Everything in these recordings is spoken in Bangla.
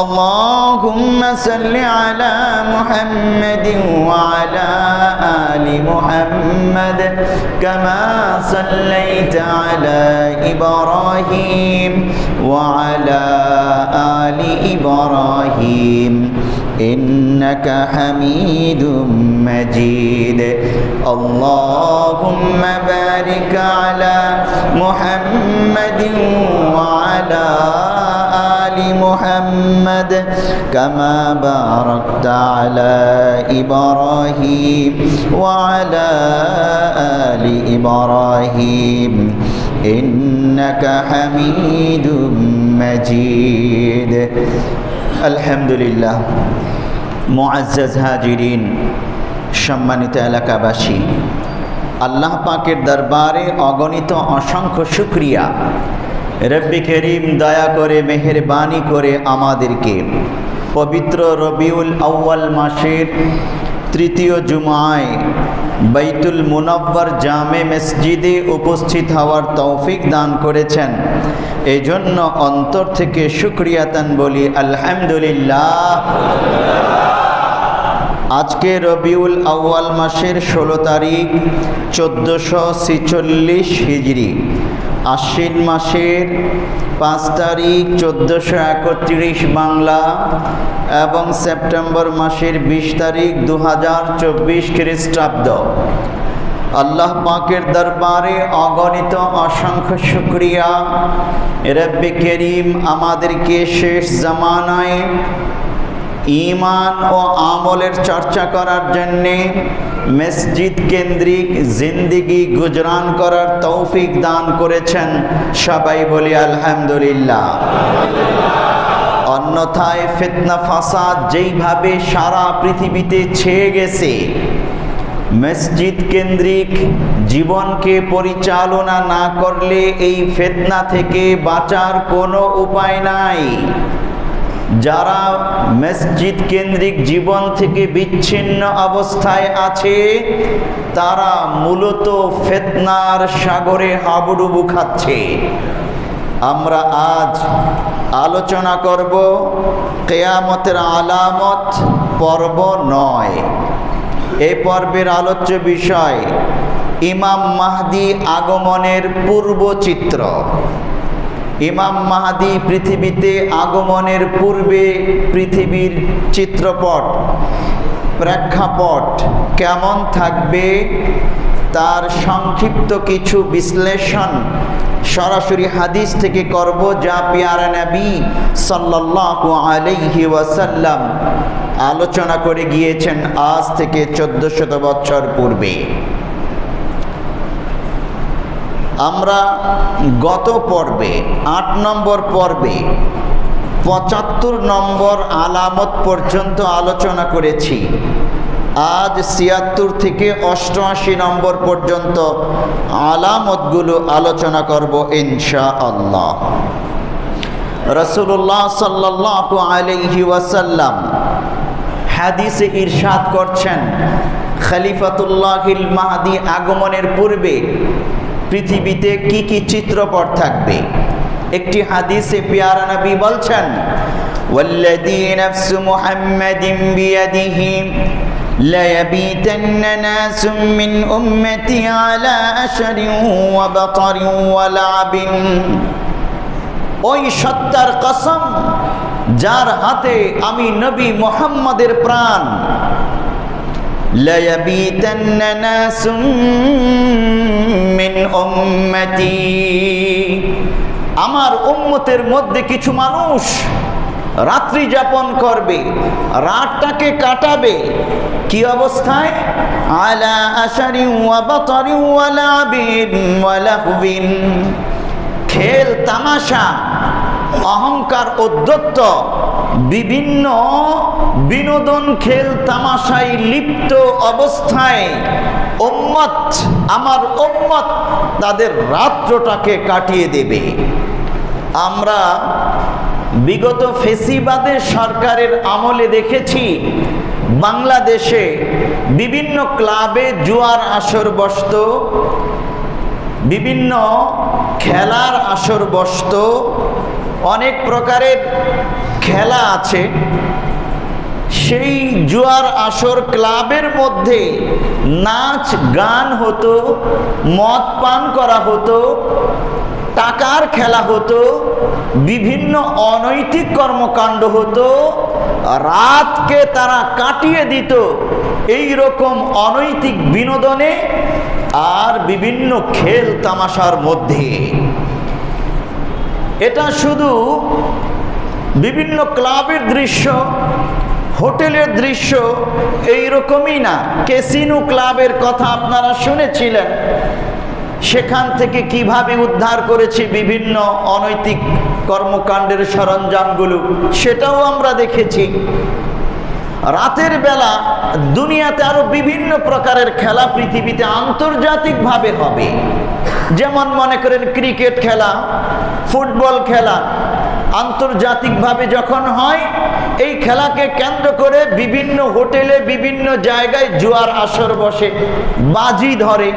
اللهم صل على محمد وعلى آل محمد كما صليت على إبراهيم وعلى آل إبراهيم إنك حميد مجيد اللهم بارك على محمد وعلى آل محمد كما باركت على إبراهيم وعلى آل إبراهيم إنك حميد مجيد الحمد لله মুআজ্জাজ হাজিরিন সম্মানিত এলাকাবাসী আল্লাহ পাকের দরবারে অগণিত অসংখ্য শুকরিয়া রব্বি করিম দয়া করে মেহেরবানি করে আমাদেরকে পবিত্র রবিউল আউয়াল মাসের তৃতীয় জুমায় বাইতুল মুনাব্বার জামে মসজিদে উপস্থিত হওয়ার তৌফিক দান করেছেন। এজন্য অন্তর থেকে শুকরিয়াতান বলি আলহামদুলিল্লাহ। আজকে রবিউল আউয়াল মাসের 16 তারিখ 1446 হিজরি, আশ্বিন মাসের 5 তারিখ 1431 বাংলা এবং সেপ্টেম্বর মাসের 20 তারিখ 2024 খ্রিস্টাব্দ। আল্লাহ পাকের দরবারে অগণিত অসংখ্য শুকরিয়া, রব্বে করিম আমাদেরকে শেষ জামানায় ঈমান ও আমলের চর্চা করার জন্যে মসজিদ কেন্দ্রিক জিন্দিগি গুজরান করার তৌফিক দান করেছেন। সবাই বলি আলহামদুলিল্লাহ। অন্যথায় ফিতনা ফাসাদ যেইভাবে সারা পৃথিবীতে ছেয়ে গেছে, মসজিদ কেন্দ্রিক জীবনকে পরিচালনা না করলে এই ফিতনা থেকে বাঁচার কোনো উপায় নাই। যারা মসজিদ কেন্দ্রিক জীবন থেকে বিচ্ছিন্ন অবস্থায় আছে তারা মূলত ফিতনার সাগরে হাবুডুবু খাচ্ছে। আমরা আজ আলোচনা করব কিয়ামতের আলামত পর্ব 9। এই পর্বের আলোচ্য বিষয় ইমাম মাহদী আগমনের পূর্ব চিত্র। ইমাম মাহদী পৃথিবীতে আগমনের পূর্বে পৃথিবীর চিত্রপট, প্রেক্ষাপট কেমন থাকবে তার সংক্ষিপ্ত কিছু বিশ্লেষণ সরাসরি হাদিস থেকে করব, যা পিয়ারা নবী সাল্লাল্লাহু আলাইহি ওয়াসাল্লাম আলোচনা করে গিয়েছেন আজ থেকে 1400 বছর পূর্বে। আমরা গত পর্বে 8 নম্বর পর্বে 75 নম্বর আলামত পর্যন্ত আলোচনা করেছি। আজ 76 থেকে 88 নম্বর পর্যন্ত আলামতগুলো আলোচনা করব ইনশাআল্লাহ। রাসূলুল্লাহ সাল্লাল্লাহু আলাইহি ওয়াসাল্লাম হাদিসে ইরশাদ করছেন, খলিফাতুল্লাহিল মাহদী আগমনের পূর্বে পৃথিবীতে কি কি চিত্রপট থাকবে। একটি হাদিসে পিয়ারা নবী বলছেন, ওয়াল্লাযী নাফসু মুহাম্মাদিন বিয়াদিহি লা ইয়াবিতান্না নাসুম মিন উম্মতি আলা আশরিন ওয়া বাতারিন ওয়া লা'বিন। ওই সত্তার কসম যার হাতে আমি নবী মুহাম্মাদের প্রাণ, লা ইয়াবিতান্না নাসুম মিন উম্মতি, আমার উম্মতের মধ্যে কিছু মানুষ রাত্রি যাপন করবে, রাতটাকে কাটাবে কি অবস্থায়? আলা আশারিন ওয়া বাতারিন ওয়া লা'বিন ওয়া লাহবিন, খেল তামাশা, অহংকার, উদ্ধত্ত, বিভিন্ন বিনোদন খেল তামাশায় লিপ্ত অবস্থায় উম্মত, আমার উম্মত তাদের রাত্রটাকে কাটিয়ে দেবে। আমরা বিগত ফেসিবাদের সরকারের আমলে দেখেছি বাংলাদেশে বিভিন্ন ক্লাবে জুয়ার আসর বসত, বিভিন্ন খেলার আসর বসত, অনেক প্রকারের খেলা আছে। সেই জুয়ার আসর ক্লাবের মধ্যে নাচ গান হতো, মদ পান করা হতো, টাকার খেলা হতো, বিভিন্ন অনৈতিক কর্মকাণ্ড হতো, রাতকে তারা কাটিয়ে দিত এই রকম অনৈতিক বিনোদনে আর বিভিন্ন খেল তামাশার মধ্যে। এটা শুধু বিভিন্ন ক্লাবের দৃশ্য, হোটেলের দৃশ্য এইরকমই না। ক্যাসিনো ক্লাবের কথা আপনারা শুনেছিলেন, সেখান থেকে কিভাবে উদ্ধার করেছে বিভিন্ন অনৈতিক কর্মকাণ্ডের সরঞ্জামগুলো, সেটাও আমরা দেখেছি। রাতের বেলা দুনিয়াতে আরো বিভিন্ন প্রকারের খেলা পৃথিবীতে আন্তর্জাতিকভাবে হবে। যেমন মনে করেন ক্রিকেট খেলা, ফুটবল খেলা আন্তর্জাতিকভাবে যখন হয়, এই খেলাকে কেন্দ্র করে বিভিন্ন হোটেলে বিভিন্ন জায়গায় জুয়ার আসর বসে, বাজি ধরে,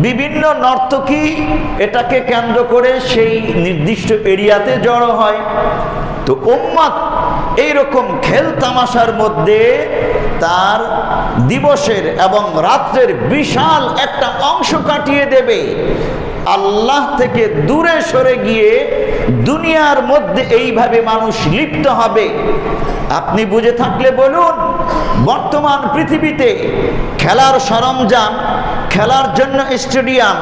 বিভিন্ন নর্তকী এটাকে কেন্দ্র করে সেই নির্দিষ্ট এরিয়াতে জড়ো হয়। তো উম্মত এইরকম খেল তামাশার মধ্যে তার দিবসের এবং রাত্রের বিশাল একটা অংশ কাটিয়ে দেবে। আল্লাহ থেকে দূরে সরে গিয়ে দুনিয়ার মধ্যে এইভাবে মানুষ লিপ্ত হবে। আপনি বুঝে থাকলে বলুন, বর্তমান পৃথিবীতে খেলার সরঞ্জাম, খেলার জন্য স্টেডিয়াম,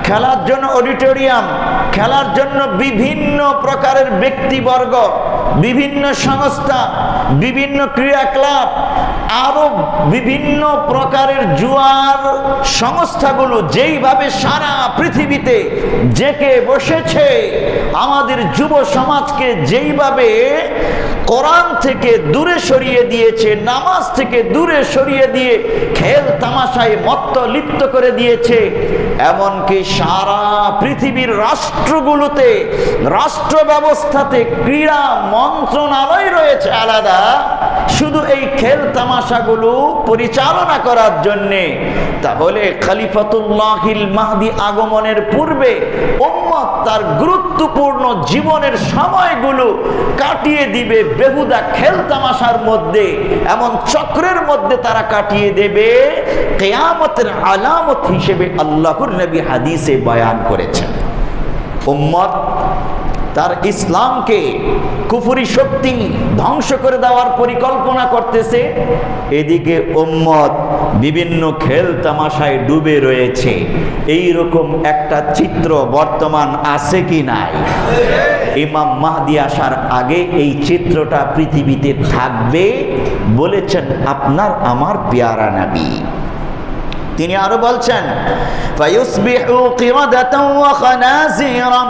খেলার জন্য অডিটোরিয়াম, খেলার জন্য বিভিন্ন প্রকারের ব্যক্তিবর্গ, বিভিন্ন সংস্থা, বিভিন্ন ক্রীড়া ক্লাব, আরো বিভিন্ন প্রকারের জুয়ার সংস্থাগুলো যেইভাবে সারা পৃথিবীতে জেঁকে বসেছে, আমাদের যুব সমাজকে যেইভাবে কোরআন থেকে দূরে সরিয়ে দিয়েছে, নামাজ থেকে দূরে সরিয়ে দিয়ে খেল তামাশায় মত্ত লিপ্ত করে দিয়েছে, এমনকি সারা পৃথিবীর রাষ্ট্রগুলোতে, রাষ্ট্র ব্যবস্থাতে ক্রীড়া মন্ত্রণালয় রয়েছে আলাদা, শুধু এই খেল তামাশাগুলো পরিচালনা করার জন্যে। তাহলে খলিফাতুল্লাহিল মাহদি আগমনের পূর্বে উম্মত তার গুরুত্বপূর্ণ জীবনের সময়গুলো কাটিয়ে দিবে বেহুদা খেল তামাশার মধ্যে। এমন চক্রের মধ্যে তারা কাটিয়ে দেবে, কিয়ামতের আলামত হিসেবে আল্লাহর নবী হাদিসে বয়ান করেছেন। উম্মত তার ইসলামকে কুফরি শক্তি ধ্বংস করে দেওয়ার পরিকল্পনা করতেছে, এদিকে উম্মত বিভিন্ন খেল তামাশায় ডুবে রয়েছে। এই রকম একটা চিত্র বর্তমান আছে কি নাই? ইমাম মাহদি আসার আগে এই চিত্রটা পৃথিবীতে থাকবে বলেছেন আপনার আমার পেয়ারা নবী। তিনি আরো বলছেন, ফায়ুসবিহু কিরাদাতান ওয়া খানাজিরা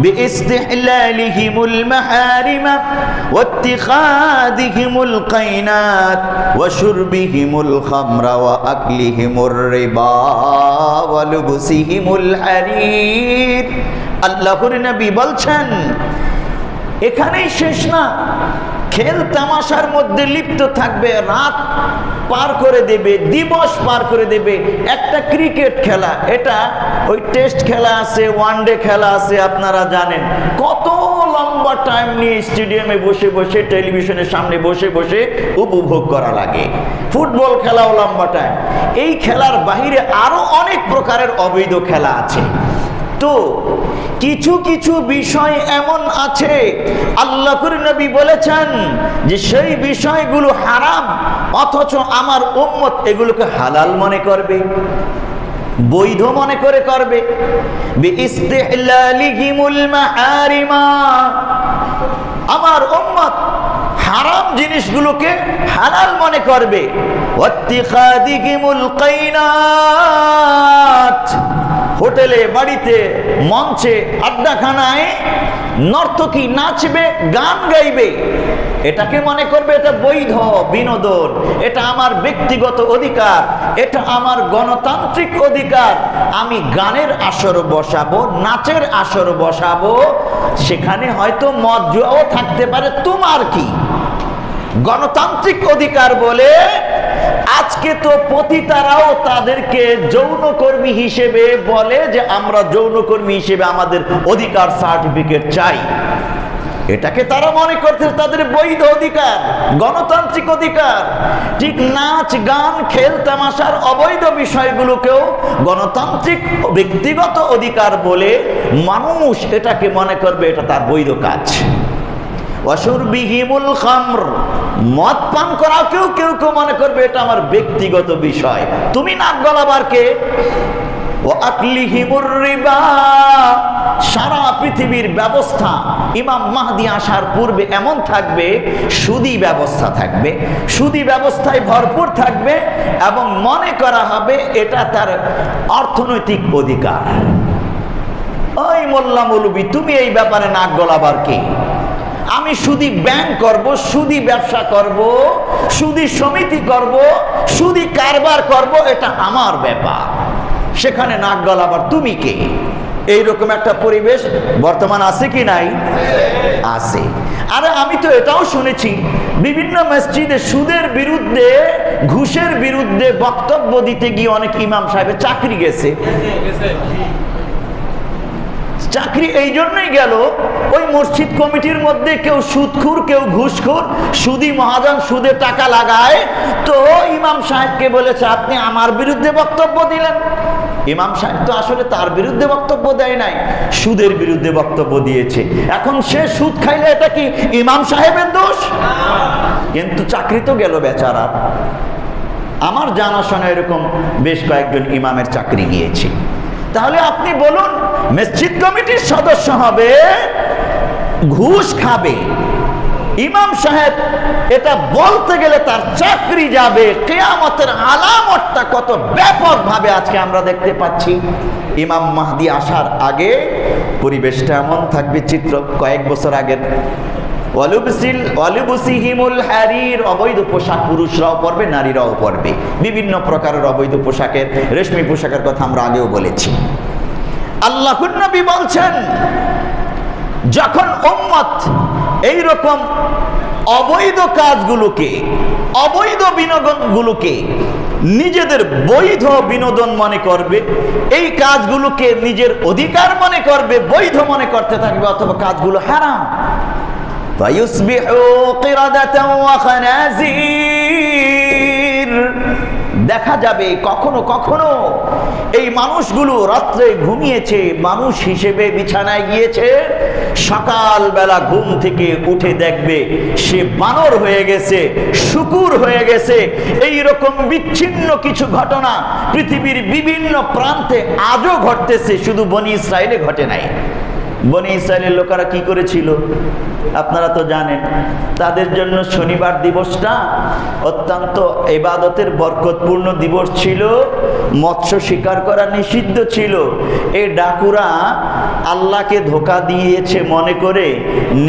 বিইস্তিহলালিহিমুল মাহারিমা ওয়াত্তিখাদিহিমুল কাইনাত ওয়া শুরবিহিমুল খামরা ওয়া আকলিহিমুর রিবা ওয়া লুবসিহিমুল হারির। আল্লাহর নবী বলছেন, এখানেই শেষ না, খেল তামাশার মধ্যে লিপ্ত থাকবে, রাত পার করে দেবে, দিবস পার করে দেবে। একটা ক্রিকেট খেলা, এটা ওই টেস্ট খেলা আছে, ওয়ানডে খেলা আছে, আপনারা জানেন কত লম্বা টাইম নিয়ে স্টেডিয়ামে বসে বসে, টেলিভিশনের সামনে বসে বসে উপভোগ করা লাগে। ফুটবল খেলাও লম্বা টাইম। এই খেলার বাহিরে আরো অনেক প্রকারের অবৈধ খেলা আছে। তো কিছু কিছু বিষয় এমন আছে আল্লাহর নবী বলেছেন যে সেই বিষয়গুলো হারাম, অথচ আমার উম্মত এগুলোকে হালাল মনে করবে, বৈধ মনে করে করবে। বিইস্তিহলালিহিমুল মাহারিমা, আমার উম্মত হারাম জিনিসগুলোকে হালাল মনে করবে। ওয়াত্তিখাদিহিমুল কাইনাত, হোটেলে, বাড়িতে, মঞ্চে, আড্ডাখানায় নর্তকী নাচবে, গান গাইবে, এটাকে মনে করবে এটা বৈধ বিনোদন, এটা আমার ব্যক্তিগত অধিকার, এটা আমার গণতান্ত্রিক অধিকার। আমি গানের আসর বসাবো, নাচের আসর বসাবো, সেখানে হয়তো মদ জুয়াও থাকতে পারে, তোমার কি? গণতান্ত্রিক অধিকার বলে আজকে তো পতিতারাও তাদেরকে যৌনকর্মী হিসেবে বলে যে আমরা যৌনকর্মী হিসেবে আমাদের অধিকার সার্টিফিকেট চাই। এটাকে তারা মনে করছে তাদের বৈধ অধিকার, গণতান্ত্রিক অধিকার। ঠিক নাচ গান খেল তামাশার অবৈধ বিষয়গুলোকেও গণতান্ত্রিক ব্যক্তিগত অধিকার বলে মানুষ এটাকে মনে করবে এটা তার বৈধ কাজ। ওয়াশুরবিহিমুল খামর, মদ পান করাও কেউ কেউ মনে করবে এটা আমার ব্যক্তিগত বিষয়। তুমি নাক গলাবার কে? ও আকলিহিমুর রিবা, সারা পৃথিবীর ব্যবস্থা ইমাম মাহদি আসার পূর্বে এমন থাকবে, সুদী ব্যবস্থা থাকবে, সুদী ব্যবস্থায় ভরপুর থাকবে এবং মনে করা হবে এটা তার অর্থনৈতিক অধিকার। ওই মোল্লা মৌলবী, তুমি এই ব্যাপারে নাক গলাবার কে? আমি সুদী ব্যাংক করব, সুদী ব্যবসা করব, সুদী সমিতি করব, সুদী কারবার করব, এটা আমার ব্যাপার, সেখানে নাক গলাবার তুমি কে? এইরকম একটা পরিবেশ বর্তমান আছে কি নাই? আছে। আরে আমি তো এটাও শুনেছি বিভিন্ন মসজিদে সুদের বিরুদ্ধে, ঘুষের বিরুদ্ধে বক্তব্য দিতে গিয়ে অনেক ইমাম সাহেবের চাকরি গেছে। চাকরি এই জন্যই গেল, ওই মসজিদ কমিটির মধ্যে কেউ সুদখোর, কেউ ঘুষখোর, সুদী মহাজন সুদে টাকা লাগায়, তো ইমাম সাহেবকে বলেছে আপনি আমার বিরুদ্ধে বক্তব্য দিলেন। ইমাম সাহেব তো আসলে তার বিরুদ্ধে বক্তব্য দেয় নাই, সুদের বিরুদ্ধে বক্তব্য দিয়েছে। এখন সে সুদ খাইলে এটা কি ইমাম সাহেবের দোষ? কিন্তু চাকরি তো গেল বেচারা। আমার জানাশোনা এরকম বেশ কয়েকজন ইমামের চাকরি গিয়েছে। তাহলে আপনি বলুন, মসজিদ কমিটির সদস্য হবে, ঘুষ খাবে, ইমাম সাহেব এটা বলতে গেলে তার চাকরি যাবে। কিয়ামতের আলামতটা কত ব্যাপকভাবে আজকে আমরা দেখতে পাচ্ছি। ইমাম মাহদি আসার আগে পরিবেশটা এমন থাকবে, চিত্র কয়েক বছর আগের। ওয়ালুবসিহিমুল হারির, অবৈধ পোশাক পুরুষরাও পরবে, নারীরাও পরবে। বিভিন্ন প্রকারের অবৈধ পোশাকের, রেশমি পোশাকের কথা আমরা আগেও বলেছি। আল্লাহর নবী বলছেন, যখন উম্মত এইরকম অবৈধ কাজগুলোকে, অবৈধ বিনোদনগুলোকে নিজেদের বৈধ বিনোদন মনে করবে, এই কাজগুলোকে নিজের অধিকার মনে করবে, বৈধ মনে করতে থাকবে, অথবা কাজগুলো হারাম, দেখা যাবে কখনো কখনো এই মানুষগুলো রাত্রে ঘুমিয়েছে, মানুষ হিসেবে বিছানায় গিয়েছে, সকালবেলা ঘুম থেকে উঠে দেখবে সে বানর হয়ে গেছে, শূকর হয়ে গেছে। এই রকম বিচ্ছিন্ন কিছু ঘটনা পৃথিবীর বিভিন্ন প্রান্তে আজও ঘটতেছে, শুধু বনি ইসরায়েলে ঘটে নাই। বনি ইসরায়েলের লোকেরা কি করেছিল আপনারা তো জানেন। তাদের জন্য শনিবার দিবসটা অত্যন্ত ইবাদতের বরকতপূর্ণ দিবস ছিল, মৎস্য শিকার করা নিষিদ্ধ ছিল। এই ডাকুরা আল্লাহকে ধোঁকা দিয়েছে মনে করে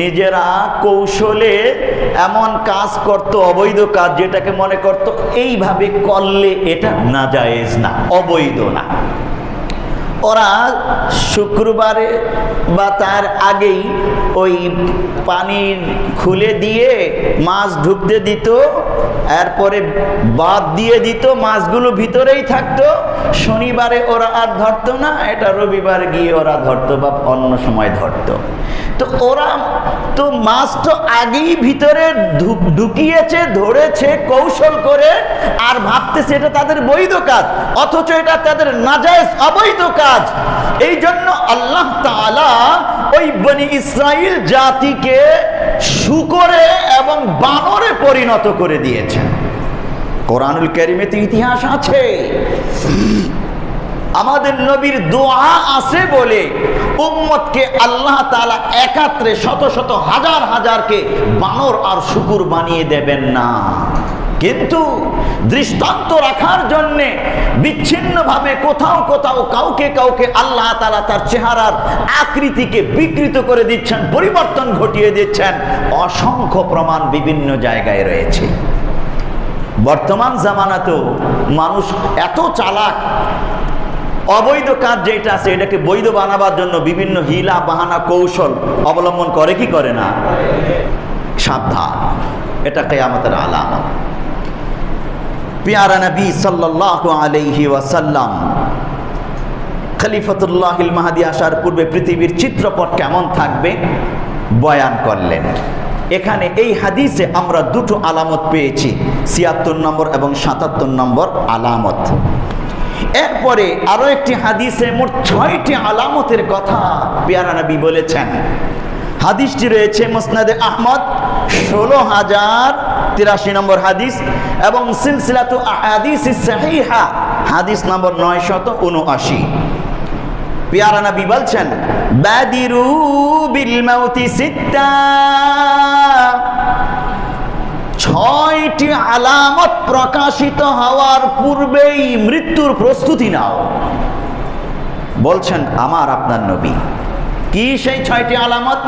নিজেরা কৌশলে এমন কাজ করত, অবৈধ কাজ, যেটাকে মনে করত এইভাবে করলে এটা নাজায়েজ না, অবৈধ না। ওরা শুক্রবারে বা তার আগেই ওই পানি খুলে দিয়ে মাছ ঢুকতে দিত, এরপরে বাদ দিয়ে দিত, মাছগুলো ভিতরেই থাকতো। শনিবারে ওরা আর ধরতো না, এটা রবিবার গিয়ে ওরা ধরতো বা অন্য সময় ধরতো। তো ওরা তো মাছ তো আগেই ভিতরে ঢুকিয়েছে, ধরেছে কৌশল করে, আর ভাবতেছে এটা তাদের বৈধ কাজ, অথচ এটা তাদের নাজায়েজ অবৈধ কাজ। এই জন্য আল্লাহ তাআলা ওই বনি ইসরাইল জাতিকে শূকরে এবং বানরে পরিণত করে দিয়েছেন। কোরআনুল কারীমেতে ইতিহাস আছে, আমাদের নবীর দোয়া আছে বলে উম্মতকে আল্লাহ তাআলা একাত্রে শত শত হাজার হাজারকে বানর আর শূকর বানিয়ে দেবেন না, কিন্তু দৃষ্টান্ত রাখার জন্যে বিচ্ছিন্নভাবে কোথাও কোথাও কাউকে কাউকে আল্লাহ তাআলা তার চেহারার আকৃতিকে বিকৃত করে দিচ্ছেন, পরিবর্তন ঘটিয়ে দিচ্ছেন। অসংখ্য প্রমাণ বিভিন্ন জায়গায় রয়েছে। বর্তমান জামানাতেও মানুষ এত চালাক, অবৈধ কাজ যেটা আছে এটাকে বৈধ বানাবার জন্য বিভিন্ন হিলা বাহানা কৌশল অবলম্বন করে কি করে না? সাবধান, এটা কিয়ামতের আলামত। প্যারা নবী সাল্লাল্লাহু আলাইহি ওয়াসাল্লাম খলিফাতুল্লাহিল মাহদি আসার পূর্বে পৃথিবীর চিত্রপট কেমন থাকবে বয়ান করলেন। এখানে এই হাদিসে আমরা দুটো আলামত পেয়েছি, ৭৬ নম্বর এবং ৭৭ নম্বর আলামত। এরপরে আরো একটি হাদিসে মোট ৬টি আলামতের কথা পেয়ারা নবী বলেছেন। হাদিসটি রয়েছে মুসনাদে আহমদ ১৬,০৮৩ নম্বর হাদিস এবং সিলসিলাতু আহাদিস সাহিহা হাদিস নম্বর ৯৭৯। পেয়ারা নবী বলছেন, বাদিরু বিল মাউতি সিত্তা, ৬টি আলামত প্রকাশিত হওয়ার পূর্বেই মৃত্যুর প্রস্তুতি নাও। বলছেন আমার আপনার নবী। কি সেই ৬টি আলামত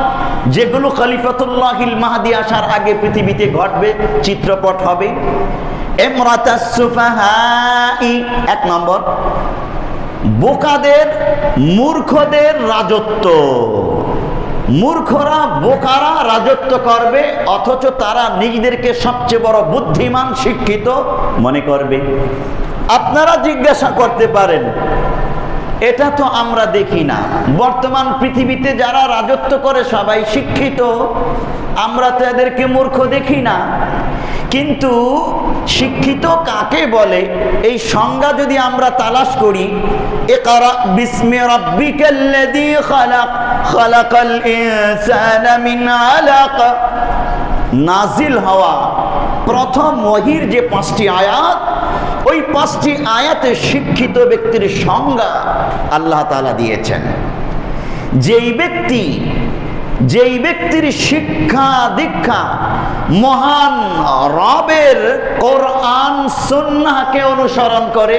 যেগুলো খলিফাতুল্লাহিল মাহদি আসার আগে পৃথিবীতে ঘটবে, চিত্রপট হবে? ইমরাতাস সুফাহাই, ১ নম্বর, বোকাদের মূর্খদের রাজত্ব। মূর্খরা বোকারা রাজত্ব করবে, অথচ তারা নিজেদেরকে সবচেয়ে বড় বুদ্ধিমান শিক্ষিত মনে করবে। আপনারা জিজ্ঞাসা করতে পারেন, এটা তো আমরা দেখি না, বর্তমান পৃথিবীতে যারা রাজত্ব করে সবাই শিক্ষিত, আমরা তো এদেরকে মূর্খ দেখি না। কিন্তু শিক্ষিত কাকে বলে এই সংজ্ঞা যদি আমরা তালাশ করি, ইকরা বিসমি রাব্বিকাল্লাযী খালাক, খালাকাল ইনসানা মিন আলাক, নাজিল হওয়া প্রথম ওহীর যে 5টি আয়াত, ওই 5টি আয়াতে শিক্ষিত ব্যক্তির সংজ্ঞা আল্লাহ তাআলা দিয়েছেন। যেই ব্যক্তির শিক্ষা দীক্ষা মহান রবের কোরআন সুন্নাহকে অনুসরণ করে,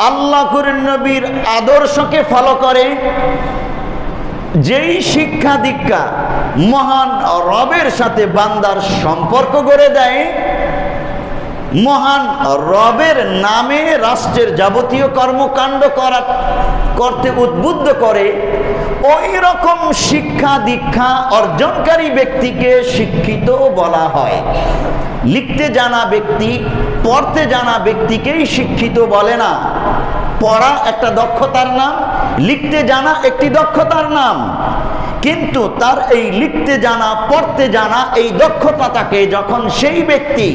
আল্লাহর নবীর আদর্শকে ফলো করে, যেই শিক্ষা দীক্ষা মহান রবের সাথে বান্দার সম্পর্ক গড়ে দেয়, মহান রবের নামে রাষ্ট্রের যাবতীয় কর্মকাণ্ড করতে উদ্বুদ্ধ করে, ওই রকম শিক্ষা দীক্ষা অর্জনকারী ব্যক্তিকে শিক্ষিত বলা হয়। লিখতে জানা ব্যক্তি, পড়তে জানা ব্যক্তিকেই শিক্ষিত বলে না। পড়া একটা দক্ষতার নাম, লিখতে জানা একটি দক্ষতার নাম, কিন্তু তার এই লিখতে জানা পড়তে জানা এই দক্ষতাটাকে যখন সেই ব্যক্তি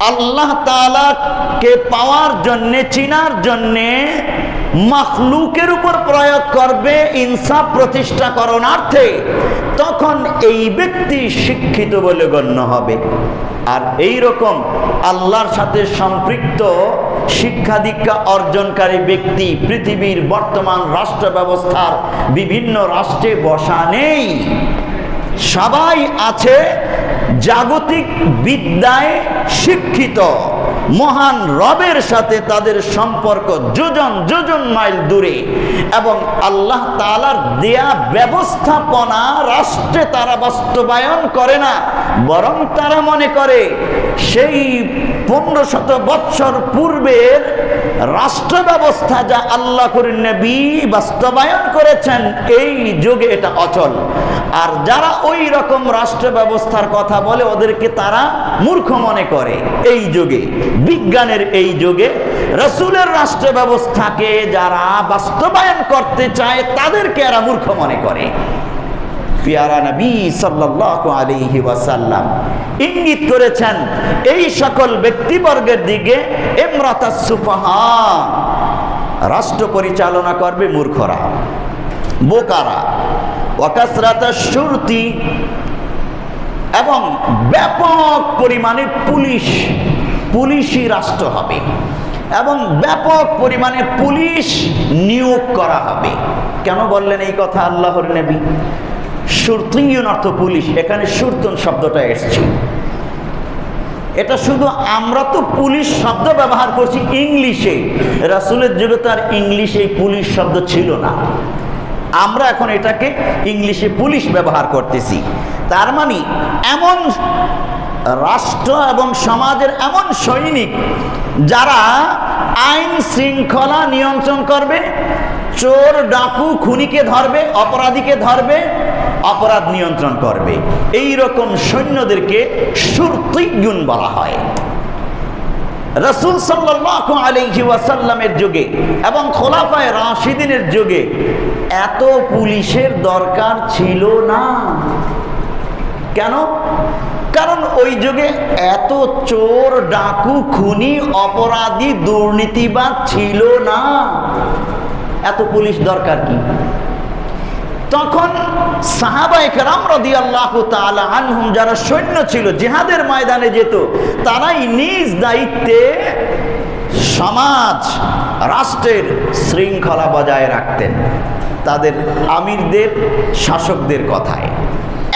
আল্লাহ তাআলাকে পাওয়ার জন্যে, চিনার জন্যে মাখলুকের উপর প্রয়োগ করবে ইনসাফ প্রতিষ্ঠা করণার্থে, তখন এই ব্যক্তি শিক্ষিত বলে গণ্য হবে। আর এই রকম আল্লাহর সাথে সম্পৃক্ত শিক্ষা দীক্ষা অর্জনকারী ব্যক্তি পৃথিবীর বর্তমান রাষ্ট্র ব্যবস্থার বিভিন্ন রাষ্ট্রে বসা নেই। সবাই আছে জাগতিক বিদ্যায় শিক্ষিত, মহান রবের সাথে তাদের সম্পর্ক যোজন যোজন মাইল দূরে, এবং আল্লাহ তাআলার দেয়া ব্যবস্থাপনা রাষ্ট্রে তারা বাস্তবায়ন করে না, বরং তারা মনে করে সেই 1500 বৎসর পূর্বের রাষ্ট্র ব্যবস্থা যা আল্লাহর নবী বাস্তবায়ন করেছেন এই যুগে এটা অচল। আর যারা ওই রকম রাষ্ট্র ব্যবস্থার কথা বলে ওদেরকে তারা মূর্খ মনে করে। এই যুগে, বিজ্ঞানের এই যুগে রাসূলের রাষ্ট্র ব্যবস্থাকে যারা বাস্তবায়ন করতে চায় তাদেরকে এরা মূর্খ মনে করে। পিয়ারা নবী সাল্লাল্লাহু আলাইহি ওয়াসাল্লাম ইঙ্গিত করেছেন এই সকল ব্যক্তিবর্গের দিকে, ইমরাতাস সুফাহা, রাষ্ট্র পরিচালনা করবে মূর্খরা, বোকারা, ওয়া কাসরাতাশ শুরতি, এবং ব্যাপক পরিমাণে পুলিশি রাষ্ট্র হবে এবং ব্যাপক পরিমাণে পুলিশ নিয়োগ করা হবে। কেন বললেন এই কথা আল্লাহর নবী? শুরতিয়ুন অর্থ পুলিশ, এখানে শুরতুন শব্দটা এসেছে। এটা শুধু আমরা তো পুলিশ শব্দ ব্যবহার করছি ইংলিশে, রাসূলের যুগে তো আর ইংলিশে পুলিশ শব্দ ছিল না। আমরা এখন এটাকে ইংলিশে পুলিশ ব্যবহার করতেছি। তার মানে এমন রাষ্ট্র এবং সমাজের এমন সৈনিক যারা আইন শৃঙ্খলা নিয়ন্ত্রণ করবে, চোর ডাকু খুনিকে ধরবে, অপরাধীকে ধরবে, অপরাধ নিয়ন্ত্রণ করবে। এই রকম সৈন্যদেরকে শুরতিয়ুন বলা হয়। রাসূল সাল্লাল্লাহু আলাইহি ওয়াসাল্লামের যুগে এবং খোলাফায়ে রাশিদিনের যুগে এত পুলিশের দরকার ছিল না। কেন? কারণ ওই যুগে এত চোর, ডাকু, খুনি, অপরাধী, দুর্নীতিবাদ ছিল না। এত পুলিশ দরকার কি? তখন সাহাবায়ে কেরাম রাদিয়াল্লাহু তাআলা আনহুম যারা সৈন্য ছিল, জিহাদের ময়দানে যেত, তারাই নিজ দায়িত্বে সমাজ, রাষ্ট্রের শৃঙ্খলা বজায় রাখতেন তাদের আমিরদের, শাসকদের কথায়।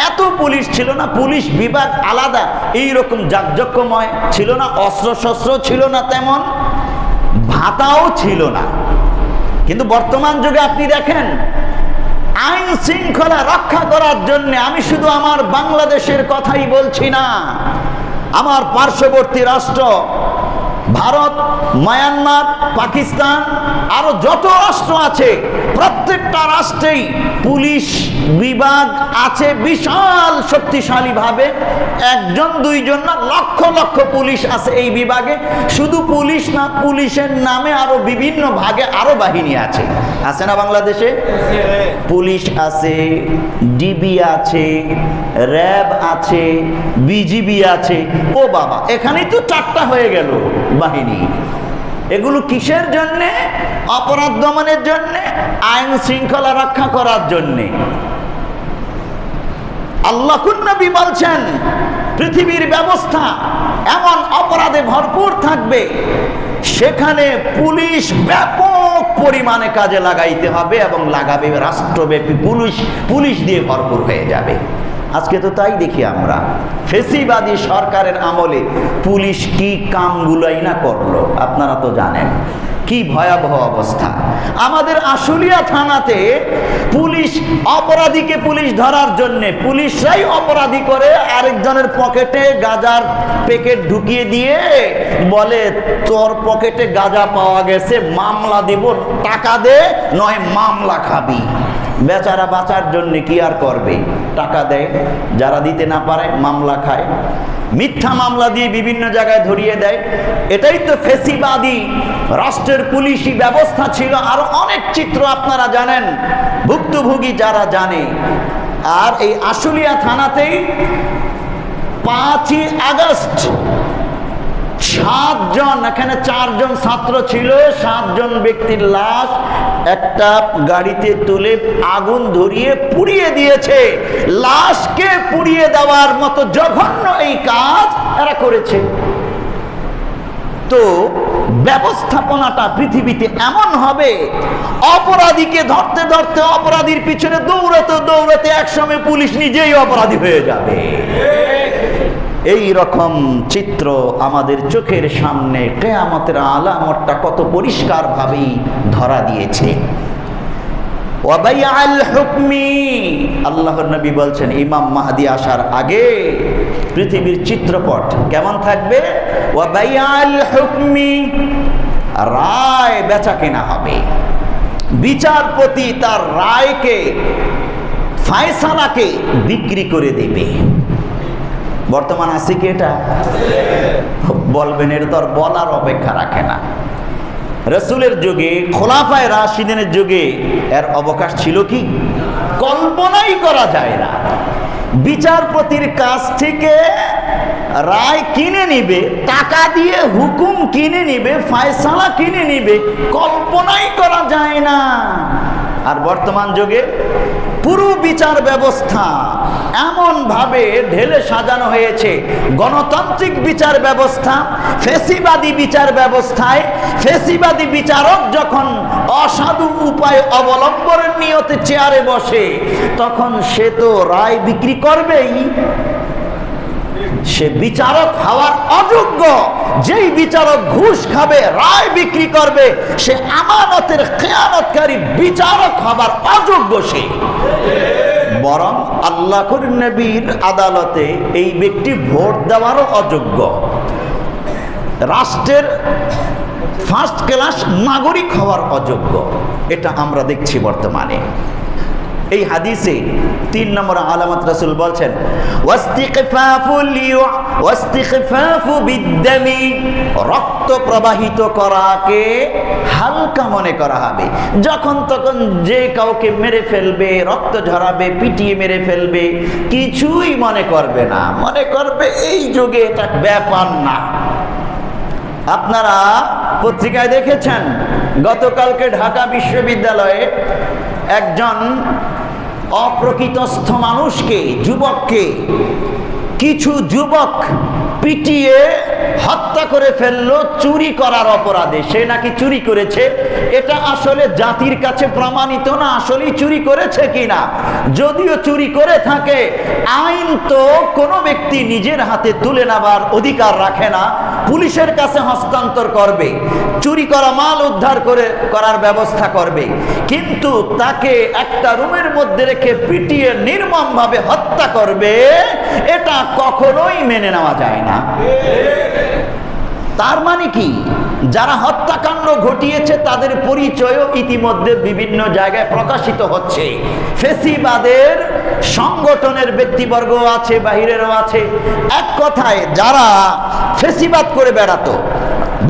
এত পুলিশ ছিল না, পুলিশ বিভাগ আলাদা এইরকম জাকজময় ছিল না, অস্ত্রশস্ত্র ছিল না, তেমন ভাতাও ছিল না। কিন্তু বর্তমান যুগে আপনি দেখেন, আইন শৃঙ্খলা রক্ষা করার জন্য, আমি শুধু আমার বাংলাদেশের কথাই বলছি না, আমার পার্শ্ববর্তী রাষ্ট্র ভারত, মায়ানমার, পাকিস্তান, আরো যত রাষ্ট্র আছে, প্রত্যেকটা রাষ্ট্রেই পুলিশ বিভাগ আছে বিশাল শক্তিশালী ভাবে। একজন দুইজন না, লক্ষ লক্ষ পুলিশ আছে এই বিভাগে। শুধু পুলিশ না, পুলিশের নামে আরো বিভিন্ন ভাগে আরো বাহিনী আছে। আছে না বাংলাদেশে? পুলিশ আছে, ডিবি আছে, র্যাব আছে, বিজিবি আছে। ও বাবা, এখানেই তো 4টা হয়ে গেল বাহিনী। এগুলো কিসের জন্যে? অপরাধ দমনের জন্যে, আইন শৃঙ্খলা রক্ষা করার জন্যে। আল্লাহর নবী বলছেন, পৃথিবীর ব্যবস্থা এমন অপরাধে ভরপুর থাকবে, সেখানে পুলিশ ব্যাপক পরিমাণে কাজে লাগাইতে হবে এবং লাগাবে। রাষ্ট্রব্যাপী পুলিশ দিয়ে ভরপুর হয়ে যাবে। আজকে তো তাই দেখি আমরা। ফেসিবাদী সরকারের আমলে পুলিশ কি কামগুলাই না করলো, আপনারা তো জানেন কি ভয়াবহ অবস্থা। আমাদের আশুলিয়া থানাতে পুলিশ, অপরাধীকে পুলিশ ধরার জন্যে পুলিশরাই অপরাধী করে আরেকজনের পকেটে গাঁজার প্যাকেট ঢুকিয়ে দিয়ে বলে, তোর পকেটে গাঁজা পাওয়া গেছে, মামলা দিব, টাকা দে নয় মামলা খাবি। বেচারা বাঁচার জন্য কি আর করবে, টাকা দেয়। যারা দিতে না পারে মামলা খায়, মিথ্যা মামলা দিয়ে বিভিন্ন জায়গায় ধরিয়ে দেয়। এটাই তো ফেসিবাদী রাষ্ট্রের পুলিশি ব্যবস্থা ছিল। আর অনেক চিত্র আপনারা জানেন, ভুক্তভোগী যারা জানে। আর এই আশুলিয়া থানাতেই 5ই আগস্ট 7 জন, এখানে 4 জন ছাত্র ছিল, 7 জন ব্যক্তির লাশ একটা গাড়িতে তুলে আগুন ধরিয়ে পুড়িয়ে দিয়েছে। লাশকে পুড়িয়ে দেওয়ার মতো জঘন্য এই কাজ এরা করেছে। তো ব্যবস্থাপনাটা পৃথিবীতে এমন হবে, অপরাধীকে ধরতে ধরতে, অপরাধীর পিছনে দৌড়াতে দৌড়াতে একসময় পুলিশ নিজেই অপরাধী হয়ে যাবে। এই রকম চিত্র আমাদের চোখের সামনে কিয়ামতের আলামতটা কত পরিষ্কার ভাবেই ধরা দিয়েছে। ওয়াবাইআল হুকমি, আল্লাহর নবী বলছেন, ইমাম মাহদী আসার আগে পৃথিবীর চিত্রপট কেমন থাকবে? ওয়াবাইআল হুকমি, রায় বেচা কেনা হবে। বিচারপতি তার রায়কে, ফায়সালাকে বিক্রি করে দেবে। বর্তমান আছে কি এটা? বলবেন, এর তো আর বলার অপেক্ষা রাখে না। রাসূলের যুগে, খোলাফায়ে রাশিদিনের যুগে এর অবকাশ ছিল কি? কল্পনাই করা যায় না। বিচারপতির কাছ থেকে রায় কিনে নিবে, টাকা দিয়ে হুকুম কিনে নিবে, ফায়সালা কিনে নিবে, কল্পনাই করা যায় না। আর বর্তমান যুগে পুরো বিচার ব্যবস্থা এমন ভাবে ঢেলে সাজানো হয়েছে, গণতান্ত্রিক বিচার ব্যবস্থা, ফেসিবাদী বিচার ব্যবস্থায় ফেসিবাদী বিচারক যখন অসাধু উপায় অবলম্বনের নিয়তে চেয়ারে বসে, তখন সে তো রায় বিক্রি করবেই। সে বিচারক হওয়ার অযোগ্য। যেই বিচারক ঘুষ খাবে, রায় বিক্রি করবে, সে আমানতের খেয়ানতকারী বিচারক হবার অযোগ্য। সে বরং আল্লাহর নবীর আদালতে এই ব্যক্তি ভোট দেওয়ারও অযোগ্য। রাষ্ট্রের ফার্স্ট ক্লাস নাগরিক হওয়ার অযোগ্য। এটা আমরা দেখছি বর্তমানে। এই হাদিসে 3 নম্বর আলামত রাসূল বলছেন ওয়াস্তিগফাফু বিদ্দামি, রক্ত প্রবাহিত করাকে হালকা মনে করা হবে। যখন তখন যে কাউকে মেরে ফেলবে, রক্ত ঝরাবে, পিটিয়ে মেরে ফেলবে, কিছুই মনে করবে না, মনে করবে এই যুগে এটা ব্যাপার না। আপনারা পত্রিকায় দেখেছেন গতকালকে ঢাকা বিশ্ববিদ্যালয়ে একজন অপ্রকৃতস্থ মানুষকে, যুবককে কিছু যুবক পিটিয়ে হত্যা করে ফেললো চুরি করার অপরাধে। সে নাকি চুরি করেছে, এটা আসলে জাতির কাছে প্রমাণিত না আসলেই চুরি করেছে কিনা। যদিও চুরি করে থাকে, আইন তো কোনো ব্যক্তি নিজের হাতে তুলে নেবার অধিকার রাখে না, পুলিশের কাছে হস্তান্তর করবে, চুরি করা মাল উদ্ধার করার ব্যবস্থা করবে। কিন্তু তাকে একটা রুমের মধ্যে রেখে পিটিয়ে নির্মমভাবে হত্যা করবে, এটা কখনোই মেনে নেওয়া যায় না। তার মানে কি, যারা হত্যাকাণ্ড ঘটিয়েছে তাদের পরিচয়ও ইতিমধ্যে বিভিন্ন জায়গায় প্রকাশিত হচ্ছে। ফেসিবাদের সংগঠনের ব্যক্তিবর্গ আছে, বাহিরেরও আছে। এক কথায় যারা ফেসিবাদ করে বেড়াতো,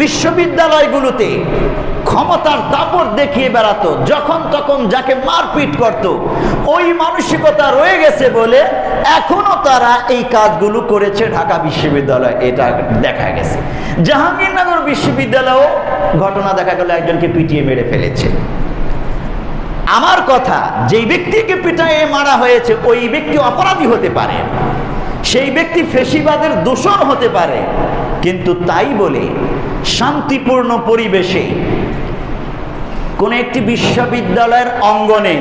বিশ্ববিদ্যালয়গুলোতে ক্ষমতার দাপট দেখিয়ে বেড়াতো, যখন তখন যাকে মারপিট করত, ওই মানসিকতা রয়ে গেছে বলে এখনো তারা এই কাজগুলো করেছে ঢাকা বিশ্ববিদ্যালয়। এটা দেখা গেছে। জাহাঙ্গীরনগর বিশ্ববিদ্যালয়েও ঘটনা দেখা গেল, একজনকে পিটিয়ে মেরে ফেলেছে। আমার কথা, যেই ব্যক্তিকে পিটায়ে মারা হয়েছে ওই ব্যক্তি অপরাধী হতে পারে, সেই ব্যক্তি ফেসিবাদের দূষণ হতে পারে, কিন্তু তাই বলে শান্তিপূর্ণ পরিবেশে কোন একটি বিশ্ববিদ্যালয়ের অঙ্গনে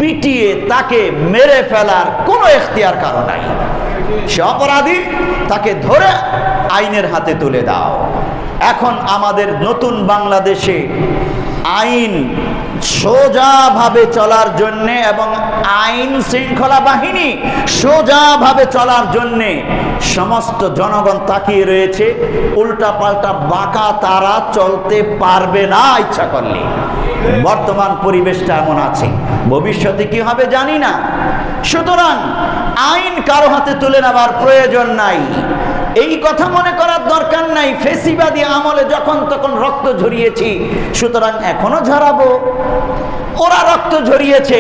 পিটিয়ে তাকে মেরে ফেলার কোনো এখতিয়ার কারো নাই। সে অপরাধী, তাকে ধরে আইনের হাতে তুলে দাও। এখন আমাদের নতুন বাংলাদেশে আইন সোজাভাবে চলার জন্যে এবং আইন শৃঙ্খলা বাহিনী সোজাভাবে চলার জন্যে সমস্ত জনগণ তাকিয়ে রয়েছে। উল্টা পাল্টা বাঁকা তারা চলতে পারবে না ইচ্ছা করলে। বর্তমান পরিবেশটা এমন আছে, ভবিষ্যতে কি হবে জানি না। সুতরাং আইন কারো হাতে তুলে নেবার প্রয়োজন নাই, এই কথা মনে করার দরকার নাই। ফেসিবাদী আমলে যখন তখন রক্ত ঝরিয়েছি, সুতরাং এখনো ঝরাবো। ওরা রক্ত ঝরিয়েছে,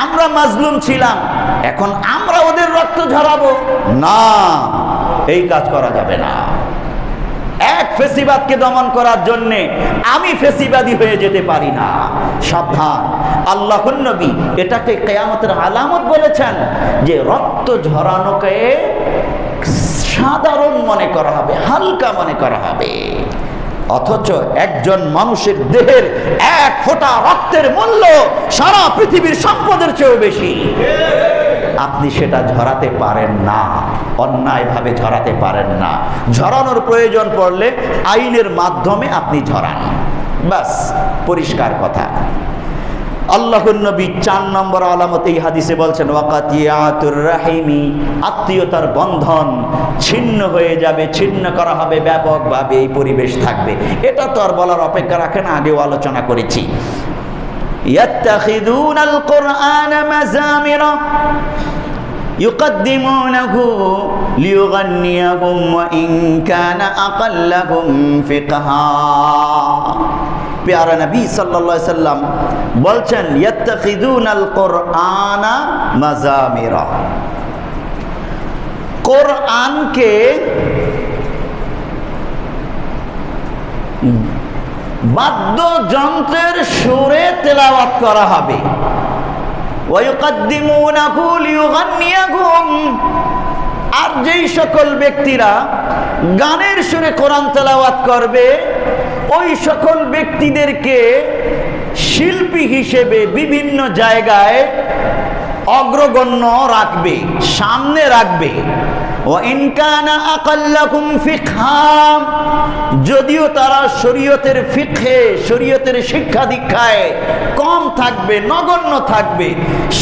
আমরা মাজলুম ছিলাম, এখন আমরা ওদের রক্ত ঝরাবো না, এই কাজ করা যাবে না। এক ফেসিবাদকে দমন করার জন্যে আমি ফেসিবাদী হয়ে যেতে পারি না। সাবধান। আল্লাহর নবী এটাকে কিয়ামতের আলামত বলেছেন যে রক্ত ঝরানোকে সাধারণ মনে করা হবে, হালকা মনে করা হবে। অথচ একজন মানুষের দেহের এক ফোঁটা রক্তের মূল্য সারা পৃথিবীর সম্পদের চেয়েও বেশি। আপনি সেটা ঝরাতে পারেন না, অন্যায়ভাবে ঝরাতে পারেন না। ঝরানোর প্রয়োজন পড়লে আইনের মাধ্যমে আপনি ঝরান, বাস, পরিষ্কার কথা। আল্লাহর নবী 4 নম্বর আলামত এই হাদিসে বলছেন ওয়াকাতিয়াতুর রাহিমি, আত্মীয়তার বন্ধন ছিন্ন হয়ে যাবে, ছিন্ন করা হবে ব্যাপকভাবে, এই পরিবেশ থাকবে। এটা তো আর বলার অপেক্ষা রাখে না, আগেও আলোচনা করেছি। ইয়াত্তাখিযুনাল কুরআনা মাযামিরা ইউকদ্দিমুনাহু লিয়ুগান্নিয়াহুম ওয়া ইন কানা আকাল্লাহুম ফিকহা। প্যারা নবী সাল্লাল্লাহু আলাইহি সাল্লাম বলছেন ইয়াত্তাখিযুনাল কুরআনা মাযামিরা, কোরআনকে বাদ্যযন্ত্রের সুরে তেলাওয়াত করা হবে। ওয়া ইউকদ্দিমুনাহু লিয়ুগান্নিয়াহুম, আর যেই সকল ব্যক্তিরা গানের সুরে কোরআন তেলাওয়াত করবে ওই সকল ব্যক্তিদেরকে শিল্পী হিসেবে বিভিন্ন জায়গায় অগ্রগণ্য রাখবে, সামনে রাখবে। ওয়াইন কানা আকাল্লাকুম ফিকহা, যদিও তারা শরীয়তের ফিকহে, শরীয়তের শিক্ষা দীক্ষায় কম থাকবে, নগণ্য থাকবে,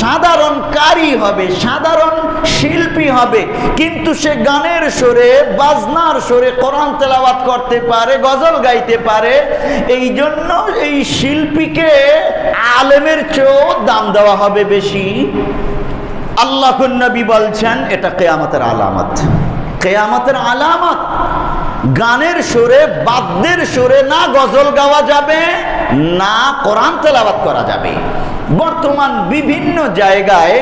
সাধারণ কারি হবে, সাধারণ শিল্পী হবে, কিন্তু সে গানের সুরে, বাজনার সুরে কোরআন তেলাওয়াত করতে পারে, গজল গাইতে পারে। এই জন্য এই শিল্পীকে আলেমের চেয়েও দাম দেওয়া হবে বেশি। আল্লাহর নবী বলছেন এটা কিয়ামতের আলামত, কিয়ামতের আলামত। গানের সুরে, বাদ্যের সুরে না গজল গাওয়া যাবে, না কোরআন তেলাওয়াত করা যাবে। বর্তমান বিভিন্ন জায়গায়,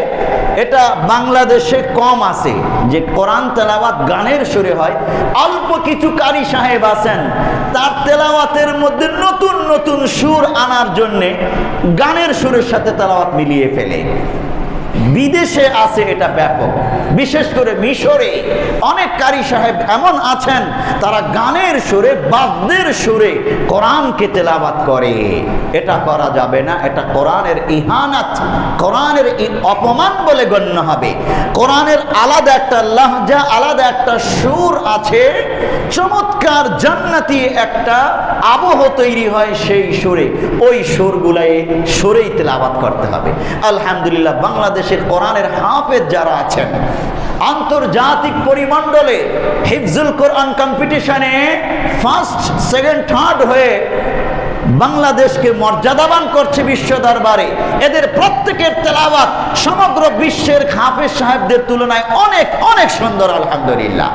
এটা বাংলাদেশে কম আছে যে কোরআন তেলাওয়াত গানের সুরে হয়। অল্প কিছু কারি সাহেব আছেন, তার তেলাওয়াতের মধ্যে নতুন নতুন সুর আনার জন্যে গানের সুরের সাথে তেলাওয়াত মিলিয়ে ফেলে। বিদেশে আছে এটা ব্যাপক, বিশেষ করে মিশরে অনেক কারি সাহেব এমন আছেন, তারা গানের সুরে, বাদ্যের সুরে কোরআনকে তেলাওয়াত করে। এটা করা যাবে না, এটা কোরআনের ইহানাত, কোরআনের অপমান বলে গণ্য হবে। কোরআনের আলাদা একটা লাহজা, আলাদা একটা সুর আছে, চমৎকার জান্নাতি একটা আবহ তৈরি হয় সেই সুরে। ওই সুরগুলাই সুরেই তেলাওয়াত করতে হবে। আলহামদুলিল্লাহ, বাংলাদেশের কোরআনের হাফেজ যারা আছেন, আন্তর্জাতিক পরিমণ্ডলে হিফজুল কোরআন কম্পিটিশনে ফার্স্ট, সেকেন্ড, থার্ড হয়ে বাংলাদেশকে মর্যাদাবান করছে বিশ্ব দরবারে। এদের প্রত্যেকের তেলাওয়াত সমগ্র বিশ্বের হাফেজ সাহেবদের তুলনায় অনেক অনেক সুন্দর, আলহামদুলিল্লাহ।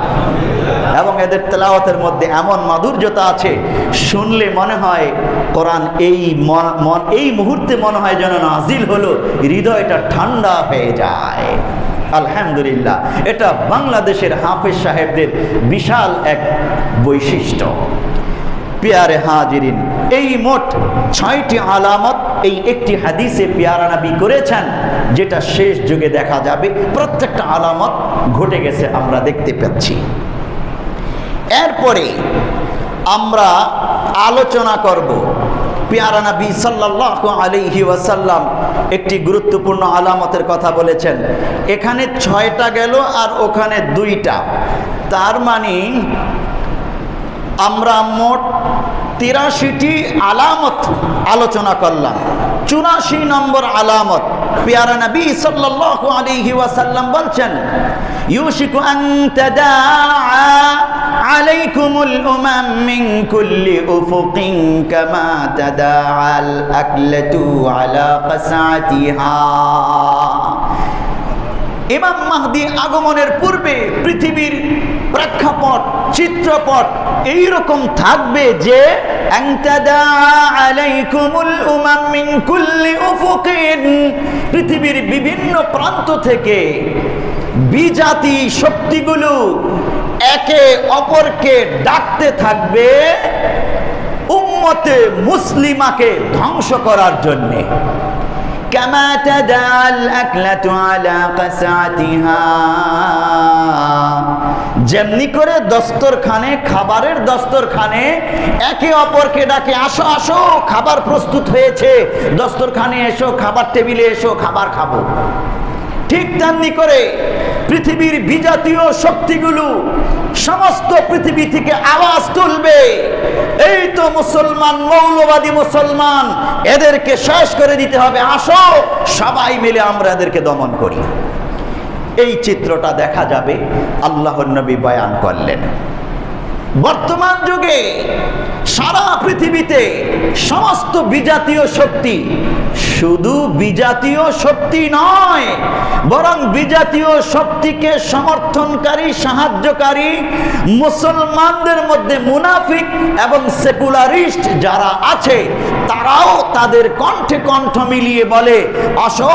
এবং এদের তেলাওয়াতের মধ্যে এমন মাধুর্যতা আছে, শুনলে মনে হয় কোরআন এই মুহূর্তে মনে হয় যেন নাজিল হলো, হৃদয়টা ঠান্ডা হয়ে যায়। আলহামদুলিল্লাহ, এটা বাংলাদেশের হাফেজ সাহেবদের বিশাল এক বৈশিষ্ট্য। প্যারে হাজিরিন, এই মোট 6টি আলামত এই একটি হাদিসে প্যারা নবী করেছেন, যেটা শেষ যুগে দেখা যাবে। প্রত্যেকটা আলামত ঘটে গেছে, আমরা দেখতে পাচ্ছি। এরপরে আমরা আলোচনা করব প্যারা নবী সাল্লাল্লাহু আলাইহি ওয়াসাল্লাম একটি গুরুত্বপূর্ণ আলামতের কথা বলেছেন। এখানে 6টা গেল আর ওখানে 2টা, তার মানে আমরা মোট 83টি আলামত আলোচনা করলাম। 84 নম্বর আলামত প্যারা নবী সাল্লাল্লাহু আলাইহি ওয়াসাল্লাম বলছেন, ইউশিকু আন তাদাআ আলাইকুমুল উমাম মিন কুল্লি উফুকিন কামা তাদাআল আকলাতু আলা কাসাতিহা। ইমাম মাহদী আগমনের পূর্বে পৃথিবীর প্রেক্ষাপট, চিত্রপট এইরকম থাকবে যে পৃথিবীর বিভিন্ন প্রান্ত থেকে বিজাতি শক্তিগুলো একে অপরকে ডাকতে থাকবে উম্মতে মুসলিমাকে ধ্বংস করার জন্যে। কামা তাদাল আকলাতু আলা কাসাতিহা, যেমনি করে দস্তরখানে, খাবারের দস্তরখানে একে অপরকে ডাকে, আসো আসো খাবার প্রস্তুত হয়েছে, দস্তরখানে এসো, খাবার টেবিলে এসো, খাবার খাবো। ঠিক তেমনি করে পৃথিবীর বিজাতীয় শক্তিগুলো সমস্ত পৃথিবী থেকে আওয়াজ তুলবে, এই তো মুসলমান, মৌলবাদী মুসলমান, এদেরকে শেষ করে দিতে হবে, আসো সবাই মিলে আমরা এদেরকে দমন করি। এই চিত্রটা দেখা যাবে, আল্লাহর নবী বয়ান করলেন। বর্তমান যুগে সারা পৃথিবীতে সমস্ত বিজাতীয় শক্তি, শুধু বিজাতীয় শক্তি নয়, বরং বিজাতীয় শক্তিকে সমর্থনকারী, সাহায্যকারী মুসলমানদের মধ্যে মুনাফিক এবং সেকুলারিস্ট যারা আছে, তারাও তাদের কণ্ঠে কণ্ঠ মিলিয়ে বলে, আসো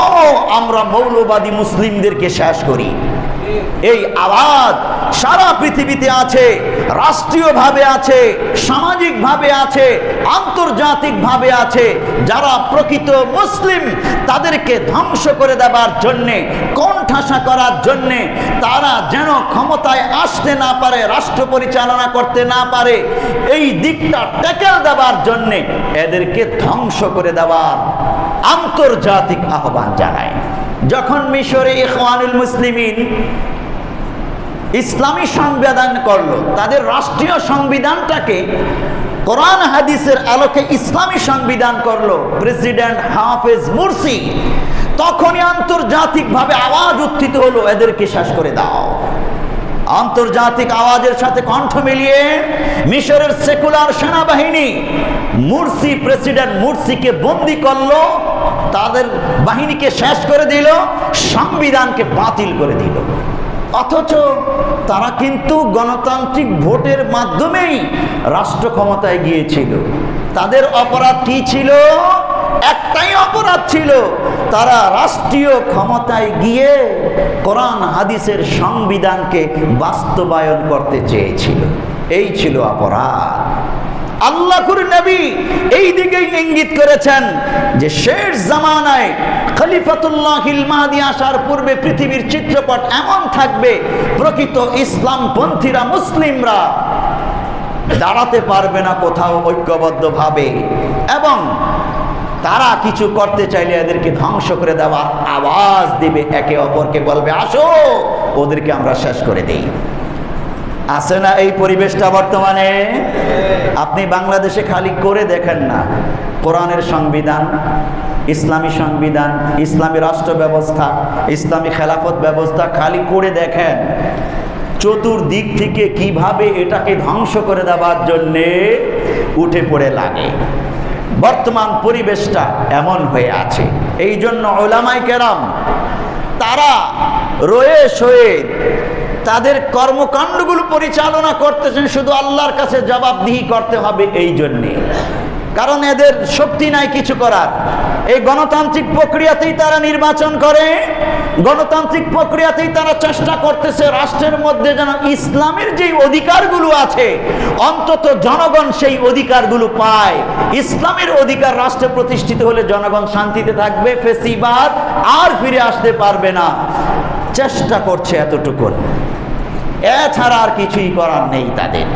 আমরা মৌলবাদী মুসলিমদেরকে শেষ করি। এই আওয়াজ সারা পৃথিবীতে আছে, রাষ্ট্রীয়ভাবে আছে, সামাজিকভাবে আছে, আন্তর্জাতিকভাবে আছে। যারা প্রকৃত মুসলিম তাদেরকে ধ্বংস করে দেবার জন্যে, কোণঠাসা করার জন্যে, তারা যেন ক্ষমতায় আসতে না পারে, রাষ্ট্র পরিচালনা করতে না পারে, এই দিকটা ট্যাকেল দেবার জন্যে, এদেরকে ধ্বংস করে দেওয়ার আন্তর্জাতিক আহ্বান জানায়। যখন মিশরে ইখওয়ানুল মুসলিমিন ইসলামী সংবিধান করলো, তাদের রাষ্ট্রীয় সংবিধানটাকে কোরআন হাদিসের আলোকে ইসলামী সংবিধান করলো প্রেসিডেন্ট হাফেজ মুরসি, তখনই আন্তর্জাতিকভাবে আওয়াজ উত্থিত হলো, এদেরকে শেষ করে দাও। আন্তর্জাতিক আওয়াজের সাথে কণ্ঠ মিলিয়ে মিশরের সেকুলার সেনাবাহিনী প্রেসিডেন্ট মুরসিকে বন্দী করলো, তাদের বাহিনীকে শেষ করে দিল, সংবিধানকে বাতিল করে দিল। অথচ তারা কিন্তু গণতান্ত্রিক ভোটের মাধ্যমেই রাষ্ট্র ক্ষমতায় গিয়েছিল। তাদের অপরাধ কি ছিল? একটাই অপরাধ ছিল, তারা রাষ্ট্রীয় ক্ষমতায় গিয়ে কোরআন হাদিসের সংবিধানকে বাস্তবায়ন করতে চেয়েছিল। এই ছিল অপরাধ। আল্লাহর নবী এই দিকেই ইঙ্গিত করেছেন যে শেষ জামানায় খলিফাতুল্লাহিল মাহদী আসার পূর্বে পৃথিবীর চিত্রপট এমন থাকবে, প্রকৃত ইসলামপন্থীরা মুসলিমরা দাঁড়াতে পারবে না কোথাও ঐক্যবদ্ধভাবে, এবং তারা কিছু করতে চাইলে এদেরকে ধ্বংস করে দেওয়ার আওয়াজ দিবে, একে অপরকে বলবে আসো ওদেরকে আমরা শেষ করে দেই। আছে না এই পরিবেশটা বর্তমানে? আপনি বাংলাদেশে খালি করে দেখেন না, কোরআনের সংবিধান, ইসলামী সংবিধান, ইসলামী রাষ্ট্র ব্যবস্থা, ইসলামী খেলাফত ব্যবস্থা খালি করে দেখেন, চতুর্দিক থেকে কিভাবে এটাকে ধ্বংস করে দেওয়ার জন্যে উঠে পড়ে লাগে। বর্তমান পরিবেশটা এমন হয়ে আছে। এই জন্য উলামায়ে কেরাম তারা রয়ে শয়ে তাদের কর্মকাণ্ডগুলো পরিচালনা করতেছেন, শুধু আল্লাহর কাছে জবাবদিহি করতে হবে এই জন্যে, কারণ এদের শক্তি নাই কিছু করার। এই গণতান্ত্রিক প্রক্রিয়াতেই তারা নির্বাচন করে, গণতান্ত্রিক প্রক্রিয়াতেই তারা চেষ্টা করতেছে রাষ্ট্রের মধ্যে যেন ইসলামের যে অধিকারগুলো আছে অন্তত জনগণ সেই অধিকারগুলো পায়। ইসলামের অধিকার রাষ্ট্রে প্রতিষ্ঠিত হলে জনগণ শান্তিতে থাকবে, ফেসিবাদ আর ফিরে আসতে পারবে না। চেষ্টা করছে এতটুকু, এছাড়া আর কিছুই করার নেই তাদের।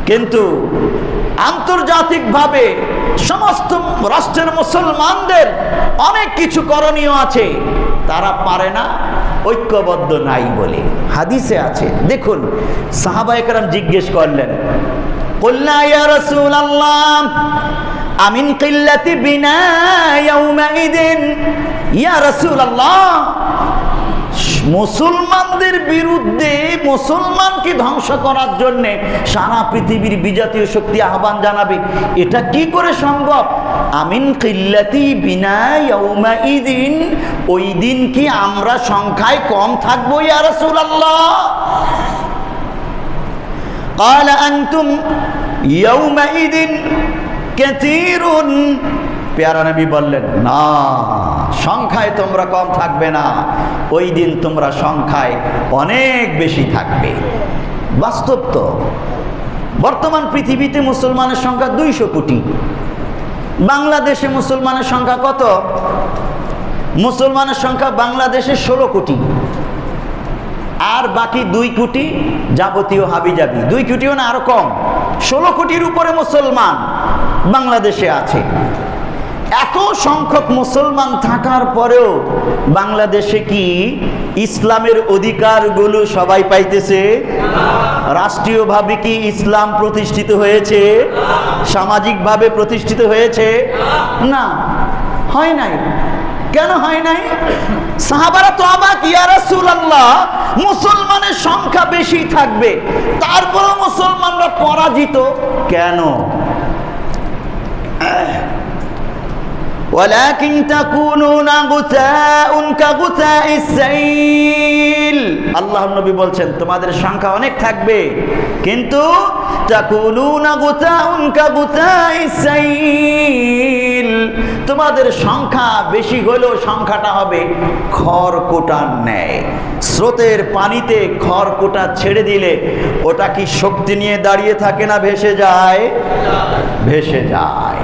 কিন্তু আন্তর্জাতিকভাবে সমস্ত রাষ্ট্রের মুসলমানদের অনেক কিছু করণীয় আছে, তারা পারে না, ঐক্যবদ্ধ নাই বলে। হাদিসে আছে, দেখুন সাহাবায়ে কেরাম জিজ্ঞেস করলেন, কুলনা ইয়া রাসূলুল্লাহ আমিন কিল্লাতি বিনা ইয়াউমাইদিন, ইয়া রাসূলুল্লাহ মুসলমানদের বিরুদ্ধে মুসলমানকে ধ্বংস করার জন্য সারা পৃথিবীর বিজাতীয় শক্তি আহ্বান জানাবে, এটা কি করে সম্ভব? আমিন কিল্লাতি বিনা ইয়াউমাইদিন, ওই দিন কি আমরা সংখ্যায় কম থাকবো ইয়া রাসূলুল্লাহ? ক্বালা আনতুম ইয়াউমাইদিন কাসীরুন, প্যারা নবী বললেন না, সংখ্যায় তোমরা কম থাকবে না, ওই দিন তোমরা সংখ্যায় অনেক বেশি থাকবে। বাস্তব তো, বর্তমান পৃথিবীতে মুসলমানের সংখ্যা 200 কোটি। বাংলাদেশে মুসলমানের সংখ্যা কত? মুসলমানের সংখ্যা বাংলাদেশে 16 কোটি, আর বাকি 2 কোটি যাবতীয় হাবিজাবি। 2 কোটিও না, আরো কম, 16 কোটির উপরে মুসলমান বাংলাদেশে আছে। এত সংখ্যক মুসলমান থাকার পরেও বাংলাদেশে কি ইসলামের অধিকারগুলো সবাই পাইতেছে? রাষ্ট্রীয়ভাবে কি ইসলাম প্রতিষ্ঠিত হয়েছে? সামাজিকভাবে প্রতিষ্ঠিত হয়েছে? না, হয় নাই। কেন হয় নাই? সাহাবারা তো অবাক, ইয়া রাসূলুল্লাহ মুসলমানের সংখ্যা বেশি থাকবে, তারপরও মুসলমানরা পরাজিত কেন? ওয়ালাকিন তাকুনুনা গুসাউন কাগুসাইস সাইল, আল্লাহর নবী বলছেন তোমাদের সংখ্যা অনেক থাকবে, কিন্তু তাকুনুনা গুসাউন কাগুসাইস সাইল, তোমাদের সংখ্যা বেশি হলেও সংখ্যাটা হবে খড়কুটার ন্যায়। স্রোতের পানিতে খড়কুটা ছেড়ে দিলে ওটা কি শক্তি নিয়ে দাঁড়িয়ে থাকে না ভেসে যায়? ভেসে যায়,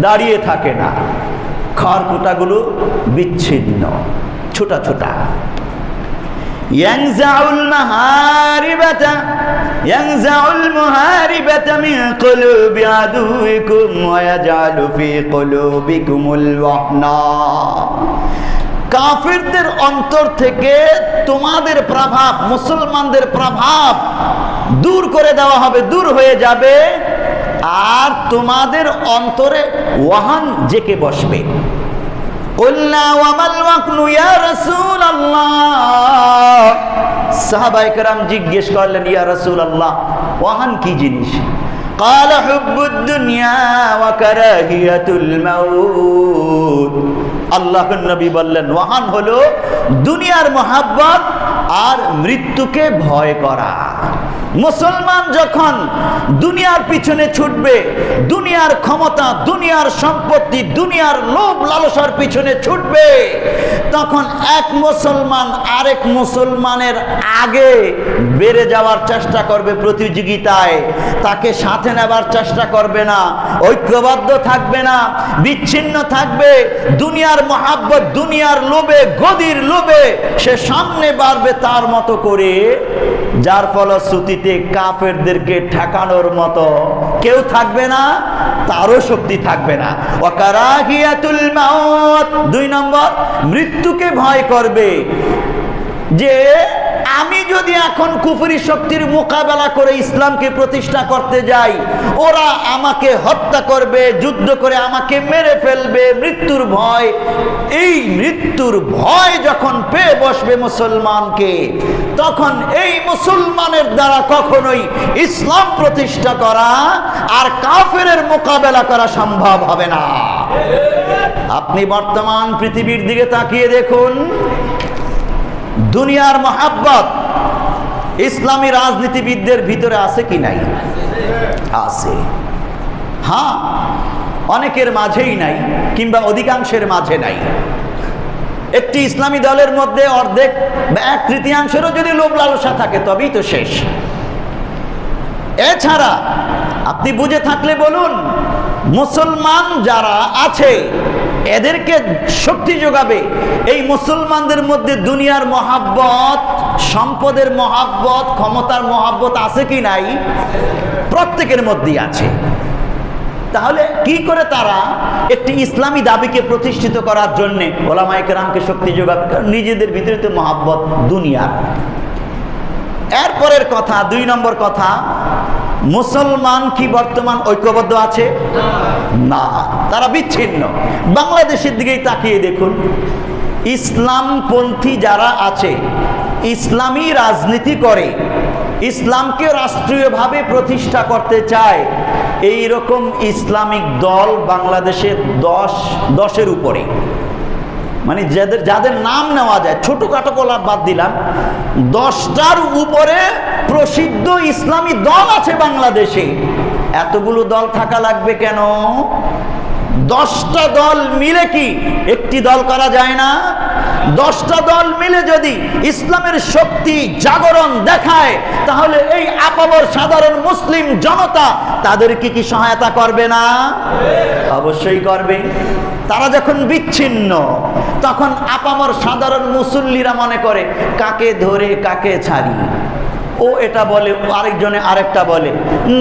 দাঁড়িয়ে থাকে না। খড়কুটাগুলো বিচ্ছিন্ন, ছোটা ছোটা। ইয়ানজাউল মুহারিবাতা মিন কুলুবি আদুইকুম ওয়া ইয়াজআলু ফি কুলুবিকুমুল ওয়াহনা কাফিরদের অন্তর থেকে তোমাদের প্রভাব, মুসলমানদের প্রভাব দূর করে দেওয়া হবে, দূর হয়ে যাবে, আর তোমাদের অন্তরে ওয়াহান জেকে বসবে। কুলনা ওয়ামাল ওয়াকনু ইয়া রাসূলুল্লাহ, সাহাবায়ে কেরাম জিজ্ঞেস করলেন, ইয়া রাসূলুল্লাহ, ওয়াহান কি জিনিস? قال حب الدنيا وكراهية الموت। আল্লাহর নবী বললেন, ওয়াহান হলো দুনিয়ার মহাব্বত আর মৃত্যুকে ভয় করা। মুসলমান যখন দুনিয়ার পিছনে ছুটবে, দুনিয়ার ক্ষমতা, দুনিয়ার সম্পত্তি, দুনিয়ার লোভ লালসার পিছনে ছুটবে, তখন এক মুসলমান আরেক মুসলমানের আগে বেড়ে যাওয়ার চেষ্টা করবে প্রতিযোগিতায়, তাকে সাথে নেবার চেষ্টা করবে না, ঐক্যবদ্ধ থাকবে না, বিচ্ছিন্ন থাকবে। দুনিয়ার মহাব্বত, দুনিয়ার লোভে, গদির লোভে সে সামনে বাড়বে তার মতো করে, যার ফলশ্রুতিতে কাফেরদেরকে ঠেকানোর মতো কেউ থাকবে না, তারও শক্তি থাকবে না। ওয়াকারাহিয়াতুল মাউত, 2 নম্বর, মৃত্যুকে ভয় করবে। যে আমি যদি এখন কুফরি শক্তির মোকাবেলা করে ইসলামকে প্রতিষ্ঠা করতে যাই, ওরা আমাকে হত্যা করবে, যুদ্ধ করে আমাকে মেরে ফেলবে, মৃত্যুর ভয়। এই মৃত্যুর ভয় যখন পেয়ে বসবে মুসলমানকে, তখন এই মুসলমানের দ্বারা কখনোই ইসলাম প্রতিষ্ঠা করা আর কাফেরের মোকাবেলা করা সম্ভব হবে না। আপনি বর্তমান পৃথিবীর দিকে তাকিয়ে দেখুন, দুনিয়ার মহাব্বত ইসলামী রাজনীতিবিদদের ভিতরে আছে কি নাই? আছে। হ্যাঁ, অনেকের মাঝেই নাই, কিংবা অধিকাংশের মাঝে নাই। একটি ইসলামী দলের মধ্যে অর্ধেক বা 1/3 যদি লোভ লালসা থাকে, তবেই তো শেষ। এছাড়া আপনি বুঝে থাকলে বলুন, মুসলমান যারা আছে এদেরকে শক্তি যোগাবে এই মুসলমানদের মধ্যে দুনিয়ার মহাব্বত, সম্পদের মহাব্বত, ক্ষমতার মহাব্বত আছে কি নাই? প্রত্যেকের মধ্যেই আছে। তাহলে কি করে তারা একটি ইসলামী দাবিকে প্রতিষ্ঠিত করার জন্য ওলামায়ে কেরামকে শক্তি যোগাবে? কারণ নিজেদের ভিতরে তো মহাব্বত দুনিয়ার। এরপরের কথা, 2 নম্বর কথা, মুসলমান কি বর্তমান ঐক্যবদ্ধ আছে? না, তারা বিচ্ছিন্ন। বাংলাদেশের দিকেই তাকিয়ে দেখুন, ইসলামপন্থী যারা আছে, ইসলামী রাজনীতি করে, ইসলামকে রাষ্ট্রীয়ভাবে প্রতিষ্ঠা করতে চায়, এই রকম ইসলামিক দল বাংলাদেশে 10-এর উপরে। মানে যাদের নাম নেওয়া যায়, ছোটখাটো গোলাপ বাদ দিলাম, 10টার উপরে প্রসিদ্ধ ইসলামী দল আছে বাংলাদেশে। এতগুলো দল থাকা লাগবে কেন? 10টা দল মিলে কি একটি দল করা যায় না? 10টা দল মিলে যদি ইসলামের শক্তি জাগরণ দেখায়, তাহলে এই আপামর সাধারণ মুসলিম জনতা তাদেরকে কি সহায়তা করবে না? অবশ্যই করবে। তারা যখন বিচ্ছিন্ন, তখন আপামর সাধারণ মুসল্লিরা মনে করে কাকে ধরে কাকে ছাড়ি। ও এটা বলে, আরেকজনে আরেকটা বলে,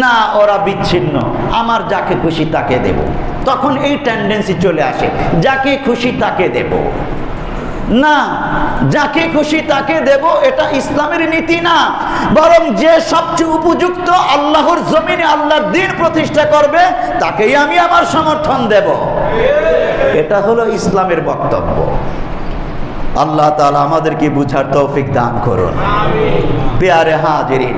না ওরা বিচ্ছিন্ন, আমার যাকে খুশি তাকে দেব। তখন এই টেন্ডেন্সি চলে আসে, যাকে খুশি তাকে দেব। না, যাকে খুশি তাকে দেব এটা ইসলামের নীতি না, বরং যে সবচেয়ে উপযুক্ত আল্লাহর জমিনে আল্লাহর দ্বীন প্রতিষ্ঠা করবে তাকেই আমি আমার সমর্থন দেব। এটা হলো ইসলামের বক্তব্য। আল্লাহ তাআলা আমাদেরকে বুঝার তৌফিক দান করুন। প্রিয় হাজিরিন,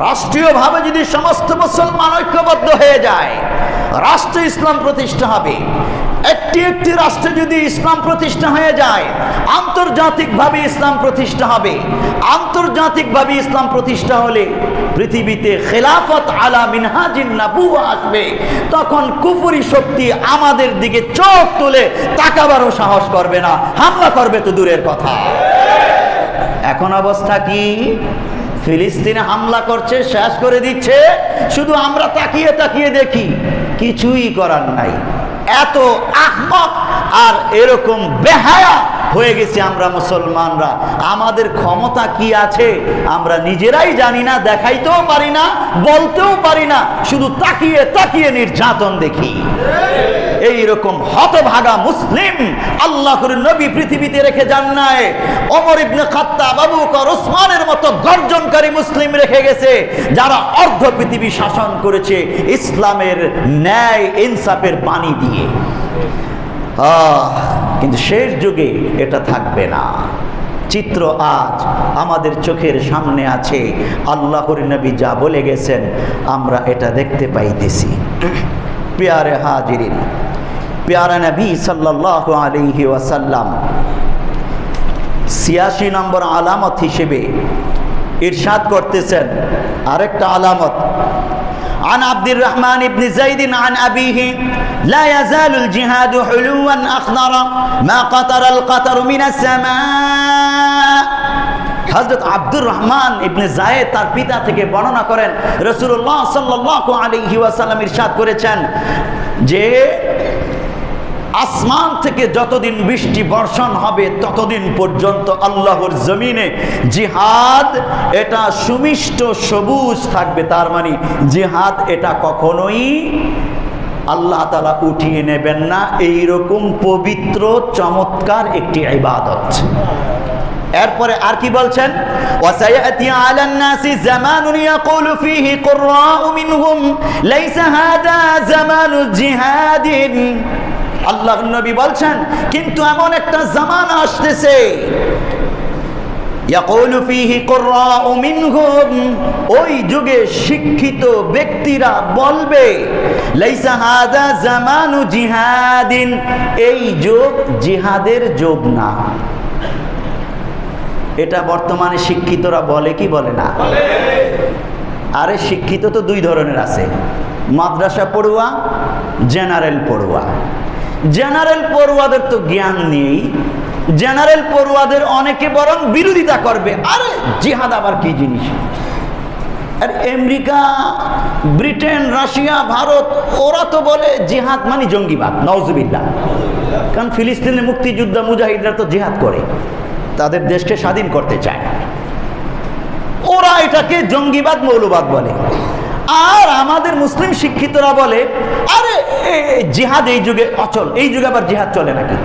রাষ্ট্রীয়ভাবে যদি সমস্ত মুসলমান ঐক্যবদ্ধ হয়ে যায়, রাষ্ট্র ইসলাম প্রতিষ্ঠা হবে। একটি রাষ্ট্রে যদি ইসলাম প্রতিষ্ঠা হয়ে যায়, আন্তর্জাতিকভাবে ইসলাম প্রতিষ্ঠা হবে। আন্তর্জাতিকভাবে ইসলাম প্রতিষ্ঠা হলে পৃথিবীতে খেলাফত আলা মিনহাজিন নবুওয়া আসবে। তখন কুফরি শক্তি আমাদের দিকে চোখ তুলে তাকাবারও সাহস করবে না, হামলা করবে তো দূরের কথা। এখন অবস্থা কি? ফিলিস্তিনে হামলা করছে, শেষ করে দিচ্ছে, শুধু আমরা তাকিয়ে তাকিয়ে দেখি, কিছুই করার নাই। এত আহমক আর এরকম বেহায়া হয়ে গেছি আমরা মুসলমানরা। আমাদের ক্ষমতা কি আছে আমরা নিজেরাই জানি না, দেখাইতেও পারি না, বলতেও পারি না, শুধু তাকিয়ে তাকিয়ে নির্যাতন দেখি। এই রকম হতভাগা মুসলিম আল্লাহর নবী পৃথিবীতে রেখে যান নাই। ওমর ইবনে খাত্তাব, আবু বকর, ওসমানের মতো গর্জনকারী মুসলিম রেখে গেছে, যারা অর্ধ পৃথিবী শাসন করেছে ইসলামের ন্যায় ইনসাফের বাণী দিয়ে। কিন্তু শেষ যুগে এটা থাকবে না। চিত্র আজ আমাদের চোখের সামনে আছে। আল্লাহর নবী যা বলে গেছেন আমরা এটা দেখতে পাইতেছি। প্যারে হাজিরিন, প্যারা নবী সাল্লাল্লাহু আলাইহি ওয়াসাল্লাম ৮৬ নম্বর আলামত হিসেবে ইরশাদ করতেছেন আরেকটা আলামত। عن عبد الرحمن بن زيد عن أبيه لا يزال الجهاد حلوا أخضرا ما قطر القطر من السماء। হযরত আব্দুর রহমান ইবনে যায়েদ তার পিতা থেকে বর্ণনা করেন, রাসূলুল্লাহ সাল্লাল্লাহু আলাইহি ওয়াসাল্লাম ইরশাদ করেছেন যে আসমান থেকে যতদিন বৃষ্টি বর্ষণ হবে ততদিন পর্যন্ত আল্লাহর জমিনে জিহাদ এটা সুমিষ্ট সবুজ থাকবে। তার মানে জিহাদ এটা কখনোই আল্লাহ তাআলা উঠিয়ে নেবেন না। এইরকম পবিত্র চমৎকার একটি ইবাদত। এরপরে আর কি বলছেন, ওয়াসায়াতি আলান নাসি জামানুন ইয়াকুলু ফীহি কুররাউ মিনহুম লাইসা হাদা জামানু জিহাদিন। আল্লাহর নবী বলছেন কিন্তু এমন একটা জামানা আসতেছে, ইয়াকুলু ফীহি কুররাউ মিনহুম, ওই যুগে শিক্ষিত ব্যক্তিরা বলবে লাইসা হাদা জামানু জিহাদিন, এই যুগ জিহাদের যুগ না। এটা বর্তমানে শিক্ষিতরা বলে কি বলে না? আরে শিক্ষিত তো দুই ধরনের আছে, মাদ্রাসা পড়ুয়া, জেনারেল পড়ুয়া। জেনারেল পড়ুয়াদের তো জ্ঞান নেই, জেনারেল পড়ুয়াদের অনেকে বরং বিরোধিতা করবে, আরে জিহাদ আবার কি জিনিস। আর আমেরিকা, ব্রিটেন, রাশিয়া, ভারত ওরা তো বলে জিহাদ মানে জঙ্গিবাদ, নাউজুবিল্লাহ। কারণ ফিলিস্তিনের মুক্তিযোদ্ধা মুজাহিদরা তো জিহাদ করে, তাদের দেশকে স্বাধীন করতে চায়, ওরা এটাকে জঙ্গিবাদ মৌলবাদ বলে। আর আমাদের মুসলিম শিক্ষিতরা বলে আরে জিহাদ এই যুগে অচল, এই যুগে আবার জিহাদ চলে নাকি?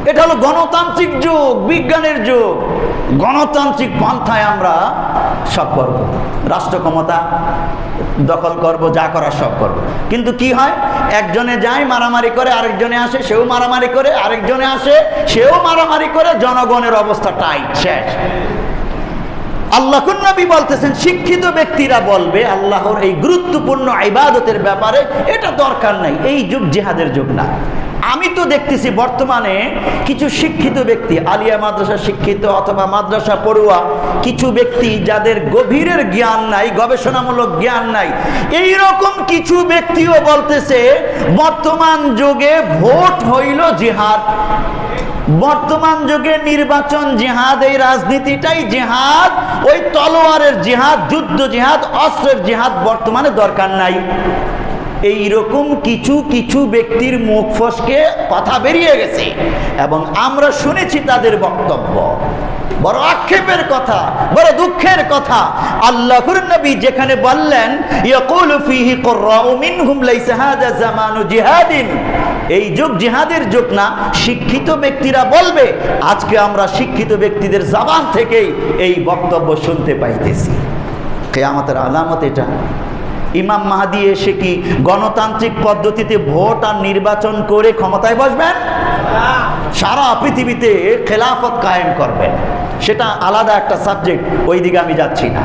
এটা হলো গণতান্ত্রিক যুগ, বিজ্ঞানের যুগ, গণতান্ত্রিক পন্থায় আমরা সব করব, রাষ্ট্র ক্ষমতা দখল করব, যা করার সব করব। কিন্তু কি হয়, একজনে যায় মারামারি করে, আরেকজনে আসে সেও মারামারি করে, আরেকজনে আসে সেও মারামারি করে, জনগণের অবস্থা টাইট, শেষ। আল্লাহর নবী বলতেছেন শিক্ষিত ব্যক্তিরা বলবে আল্লাহর এই গুরুত্বপূর্ণ ইবাদতের ব্যাপারে এটা দরকার নাই, এই যুগ জিহাদের যুগ না। আমি তো দেখতেছি বর্তমানে কিছু শিক্ষিত ব্যক্তি, আলিয়া মাদ্রাসা শিক্ষিত অথবা মাদ্রাসা পড়ুয়া কিছু ব্যক্তি যাদের গভীরের জ্ঞান নাই, গবেষণামূলক জ্ঞান নাই, এই রকম কিছু ব্যক্তিও বলতেছে বর্তমান যুগে ভোট হইল জিহাদ, বর্তমান যুগে নির্বাচন জিহাদ, এই রাজনীতিটাই জিহাদ, ওই তলোয়ারের জিহাদ, যুদ্ধ জিহাদ, অস্ত্রের জিহাদ বর্তমানে দরকার নাই। এইরকম কিছু কিছু ব্যক্তির মুখ ফসকে কথা বেরিয়ে গেছে এবং আমরা শুনেছি তাদের বক্তব্য। বড় আক্ষেপের কথা, বড় দুঃখের কথা। আল্লাহর নবী যেখানে বললেন ইয়াকুলু ফীহি কুররাউ মিনহুম লাইসা হাদা জামানু জিহাদিন, এই যুগ জিহাদের যুগ না, শিক্ষিত ব্যক্তিরা বলবে, আজকে আমরা শিক্ষিত ব্যক্তিদের জবান থেকেই এই বক্তব্য শুনতে পাইতেছি। কিয়ামতের আলামত এটা। ইমাম মাহদী এসে কি গণতান্ত্রিক পদ্ধতিতে ভোট আর নির্বাচন করে ক্ষমতায় বসবেন? সারা পৃথিবীতে খেলাফত কায়েম করবেন, সেটা আলাদা একটা সাবজেক্ট, ওই দিকে আমি যাচ্ছি না।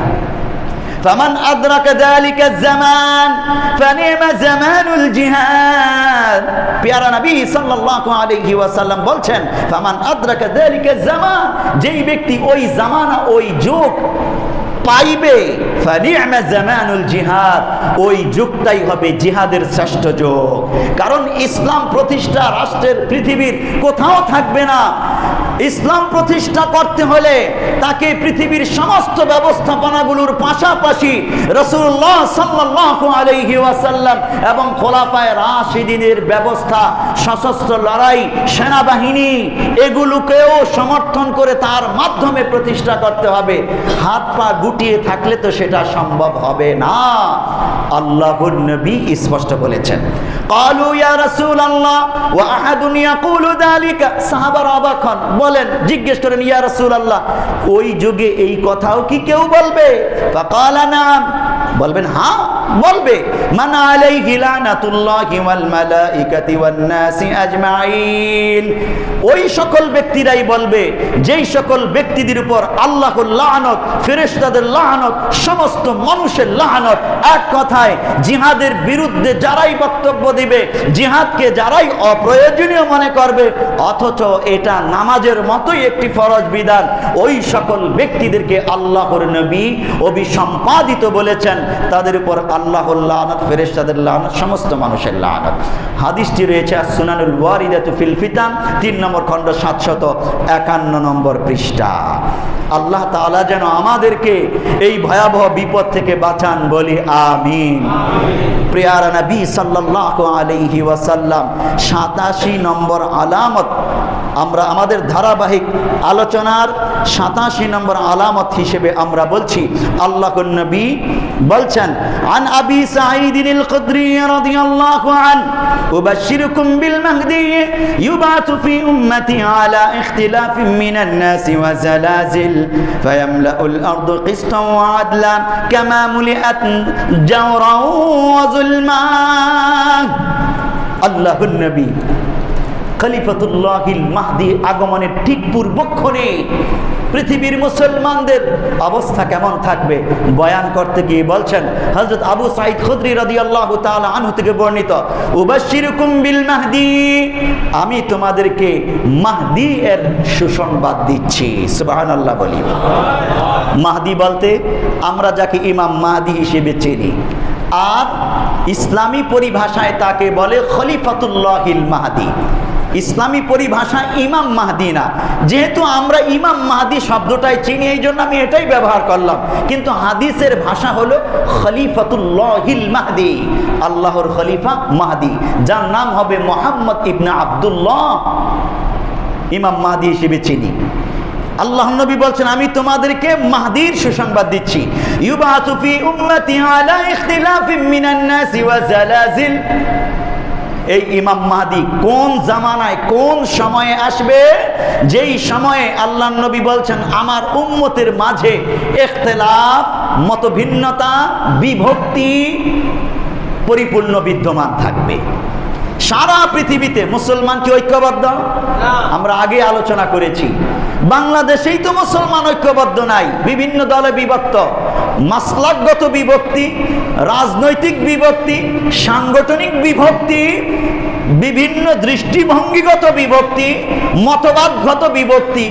ফামান আদরাকা যালিকা জামান ফানিমা জামানুল জিহাদ। প্যারা নবী সাল্লাল্লাহু আলাইহি ওয়াসাল্লাম বলছেন ফামান আদরাকা যালিকা জামান, যেই ব্যক্তি ওই জামানা ওই যুগ পাইবে, ফানিমা জামানুল জিহাদ, ওই যুগটাই হবে জিহাদের শ্রেষ্ঠ যুগ। কারণ ইসলাম প্রতিষ্ঠা রাষ্ট্রের পৃথিবীর কোথাও থাকবে না। ইসলাম প্রতিষ্ঠা করতে হলে তাকে পৃথিবীর সমস্ত ব্যবস্থাপনাগুলোর পাশাপাশি রাসূলুল্লাহ সাল্লাল্লাহু আলাইহি ওয়াসাল্লাম এবং খোলাফায়ে রাশিদিনের ব্যবস্থা, সশস্ত্র লড়াই, সেনাবাহিনী, এগুলোকেও সমর্থন করে তার মাধ্যমে প্রতিষ্ঠা করতে হবে। হাত পা গুটিয়ে থাকলে তো সেটা সম্ভব হবে না। আল্লাহর নবী স্পষ্ট বলেছেন ক্বালু ইয়া রাসূলুল্লাহ ওয়া আহাদুন ইয়াকুলু যালিকা। সাহাবারা অবাক হন, বলেন, জিজ্ঞেস করেন, ইয়া রাসূলুল্লাহ, ওই যুগে এই কথাও কি কেউ বলবে? ফাকালা নাম, বলবেন হ্যাঁ বলবে। মান আলাইহি লানাতুল্লাহি ওয়াল মালাইকাতি ওয়ান নাসি আজমাইন। ওই সকল ব্যক্তিরাই বলবে যেই সকল ব্যক্তিদের উপর আল্লাহর লানত, ফেরেশতাদের লানত, সমস্ত মানুষের লানত। এক কথায় জিহাদের বিরুদ্ধে যারাই বক্তব্য দিবে, জিহাদকে যারাই অপ্রয়োজনীয় মনে করবে, অথচ এটা নামাজের মতোই একটি ফরজ বিধান, ওই সকল ব্যক্তিদেরকে আল্লাহর নবী অভিসম্পাদিত বলেছেন। তাদের উপর আল্লাহর লানত, ফেরেশতাদের লানত, সমস্ত মানুষের লানত। হাদিসটি রয়েছে সুনানুল ওয়ারিদাতু ফিল ফিতান 3 নম্বর খণ্ড 751 নম্বর পৃষ্ঠা। আল্লাহ তাআলা যেন আমাদেরকে এই ভয়াবহ বিপদ থেকে বাঁচান, বলি আমিন। প্রিয়ারা নবী সাল্লাল্লাহু আলাইহি ওয়াসাল্লাম 87 নম্বর আলামত, আমরা আমাদের ধারাবাহিক আলোচনার 87 নম্বর আলামত হিসেবে আমরা বলছি, আল্লাহর নবী বলছেন, আন আবি সাঈদিল খুদরি রাদিয়াল্লাহু আন উবাশশিরুকুম বিল মাহদি ইউবাতু ফি উম্মতি আলা ইখতিলাফিন মিনান নাসি ওয়া জালাজিল ফায়ামলাউল আরদু কিসতান ওয়া আদলান কামা মুলিআত জাওরান ওয়া যুলমা। আল্লাহর নবী খলিফাতুল্লাহিল মাহদি আগমনের ঠিক পূর্বক্ষণে পৃথিবীর মুসলমানদের অবস্থা কেমন থাকবে বয়ান করতে গিয়ে বলছেন, হযরত আবু সাঈদ খুদরি রাদিয়াল্লাহু তাআলা আনহু থেকে বর্ণিত, উবাশশিরুকুম বিল মাহদি, আমি তোমাদেরকে মাহদি এর সুসংবাদ দিচ্ছি। সুবহানাল্লাহ বলি। মাহদি বলতে আমরা যাকে ইমাম মাহদি হিসেবে চিনি, আর ইসলামী পরিভাষায় তাকে বলে খলিফাতুল্লাহিল মাহদি। ইসলামী পরিভাষায় ইমাম মাহদি না, যেহেতু আমরা ইমাম মাহদি শব্দটাই চিনি, এই জন্য আমি এটাই ব্যবহার করলাম, কিন্তু হাদিসের ভাষা হলো খলিফাতুল্লাহিল মাহদি, আল্লাহর খলিফা মাহদি, যার নাম হবে মুহাম্মদ ইবনে আব্দুল্লাহ, ইমাম মাহদি হিসেবে চিনি। আল্লাহ নবী বলছেন, আমি তোমাদেরকে মাহদির সুসংবাদ দিচ্ছি। ইউবাতু ফি উম্মতি আলা ইখতিলাফিন মিনান নাসি ওয়া জালাজিল। এই ইমাম মাহদি কোন জামানায়, কোন সময়ে আসবে? যেই সময়ে আল্লাহ নবী বলছেন, আমার উম্মতের মাঝে ইখতিলাফ, মতভিন্নতা, বিভক্তি পরিপূর্ণ বিদ্যমান থাকবে। সারা পৃথিবীতে মুসলমান কি ঐক্যবদ্ধ? আমরা আগে আলোচনা করেছি, বাংলাদেশেই তো মুসলমান ঐক্যবদ্ধ নাই, বিভিন্ন দলে বিভক্ত, মাসলাকগত বিভক্তি, রাজনৈতিক বিভক্তি, সাংগঠনিক বিভক্তি, বিভিন্ন দৃষ্টিভঙ্গিগত বিভক্তি, মতবাদগত বিভক্তি,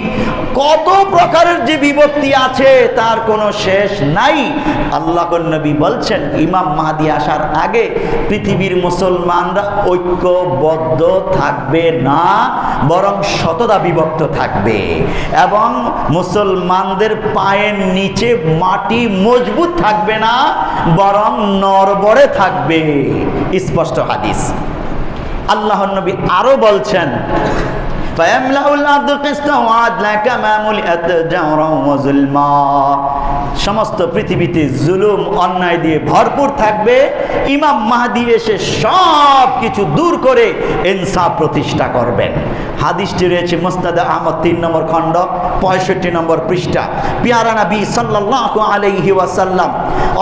কত প্রকারের যে বিভক্তি আছে তার কোনো শেষ নাই। আল্লাহর নবী বলছেন, ইমাম মাহদি আসার আগে পৃথিবীর মুসলমানরা ঐক্যবদ্ধ থাকবে না, বরং শতদা বিভক্ত থাকবে, এবং মুসলমানদের পায়ের নিচে মাটি মজবুত থাকবে না, বরং নড়বড়ে থাকবে। স্পষ্ট হাদিস। আল্লাহর নবী আরো বলছেন, সমস্ত পৃথিবীতে জুলুম অন্যায় দিয়ে ভরপুর থাকবে, ইমাম মাহদি এসে সব কিছু দূর করে ইনসাফ প্রতিষ্ঠা করবেন। হাদিসটি রয়েছে মুসনাদ আহমদ 3 নম্বর খণ্ড 65 নম্বর পৃষ্ঠা। পিয়ারা নবী সাল্লাল্লাহু আলাইহি ওয়াসাল্লাম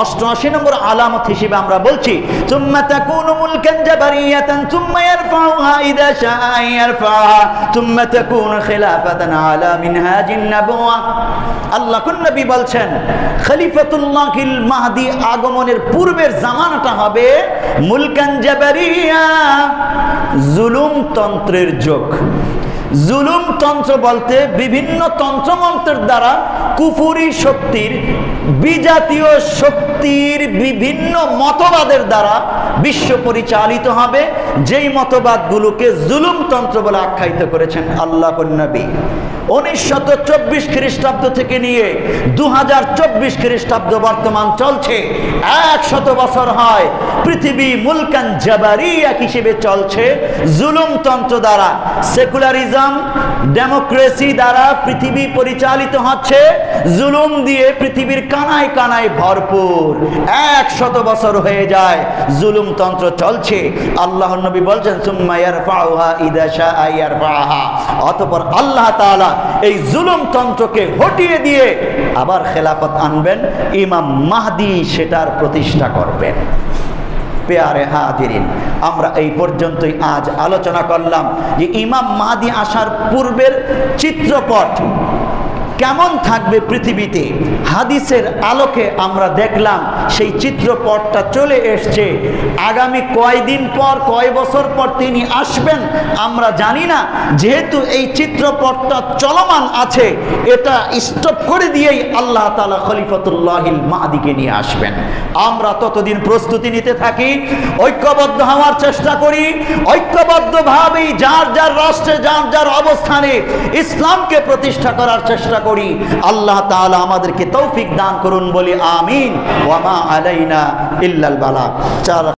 88 নম্বর আলামত হিসেবে আমরা বলছি, সুম্মা তাকুনু মুলকান জাবারিয়াতান সুম্মা ইয়ারফাউহা ইযা শাআ ইয়ারফাহা সুম্মা তাকুনু খিলাফাতান আলা মিনহাজিন নাবুওয়া। আল্লাহর নবী বলছেন, খলিফাতুল্লাহিল মাহদি আগমনের পূর্বের জামানাটা হবে মুলকান জাবারিয়া, জুলুম তন্ত্রের যুগ। জুলুম তন্ত্র বলতে বিভিন্ন তন্ত্রমন্ত্রের দ্বারা কুফরি শক্তির, বিজাতীয় শক্তির বিভিন্ন মতবাদের দ্বারা বিশ্ব পরিচালিত হবে, যেই মতবাদগুলোকে জুলুম তন্ত্র বলে আখ্যায়িত করেছেন আল্লাহর নবী। 1924 খ্রিস্টাব্দ থেকে নিয়ে 2024 খ্রিস্টাব্দ বর্তমান চলছে, 100 বছর হয়। পৃথিবী মুলকান জাবারিয়া হিসেবে চলছে জুলুমতন্ত্র দ্বারা, সেকুলারিজম, ডেমোক্রেসি দ্বারা পৃথিবী পরিচালিত হচ্ছে, জুলুম দিয়ে পৃথিবীর কানায় কানায় ভরপুর। 100 বছর হয়ে যায় জুলুমতন্ত্র চলছে। আল্লাহর নবী বলছেন সুম্মা ইয়ারফাউহা ইযা শাআ ইয়ারফাহা, অতঃপর আল্লাহ তাআলা এই জুলুমতন্ত্রকে হটিয়ে দিয়ে আবার খেলাফত আনবেন, ইমাম মাহদি সেটার প্রতিষ্ঠা করবেন। পেয়ারে হাজিরিন, আমরা এই পর্যন্তই আজ আলোচনা করলাম যে ইমাম মাহদি আসার পূর্বের চিত্রপট কেমন থাকবে পৃথিবীতে। হাদিসের আলোকে আমরা দেখলাম সেই চিত্রপটটা চলে এসছে। আগামী কয়দিন পর, কয় বছর পর তিনি আসবেন আমরা জানি না। যেহেতু এই চিত্রপটটা চলমান আছে, এটা স্টপ করে দিয়েই আল্লাহ তাআলা খলিফাতুল্লাহিল মাহদিকে নিয়ে আসবেন। আমরা ততদিন প্রস্তুতি নিতে থাকি, ঐক্যবদ্ধ হওয়ার চেষ্টা করি, ঐক্যবদ্ধভাবেই যার যার রাষ্ট্রে যার যার অবস্থানে ইসলামকে প্রতিষ্ঠা করার চেষ্টা করি। আল্লাহ তাআলা আমাদেরকে তৌফিক দান করুন বলি আমিন। ওয়া মা আলাইনা ইল্লাল বালাগ।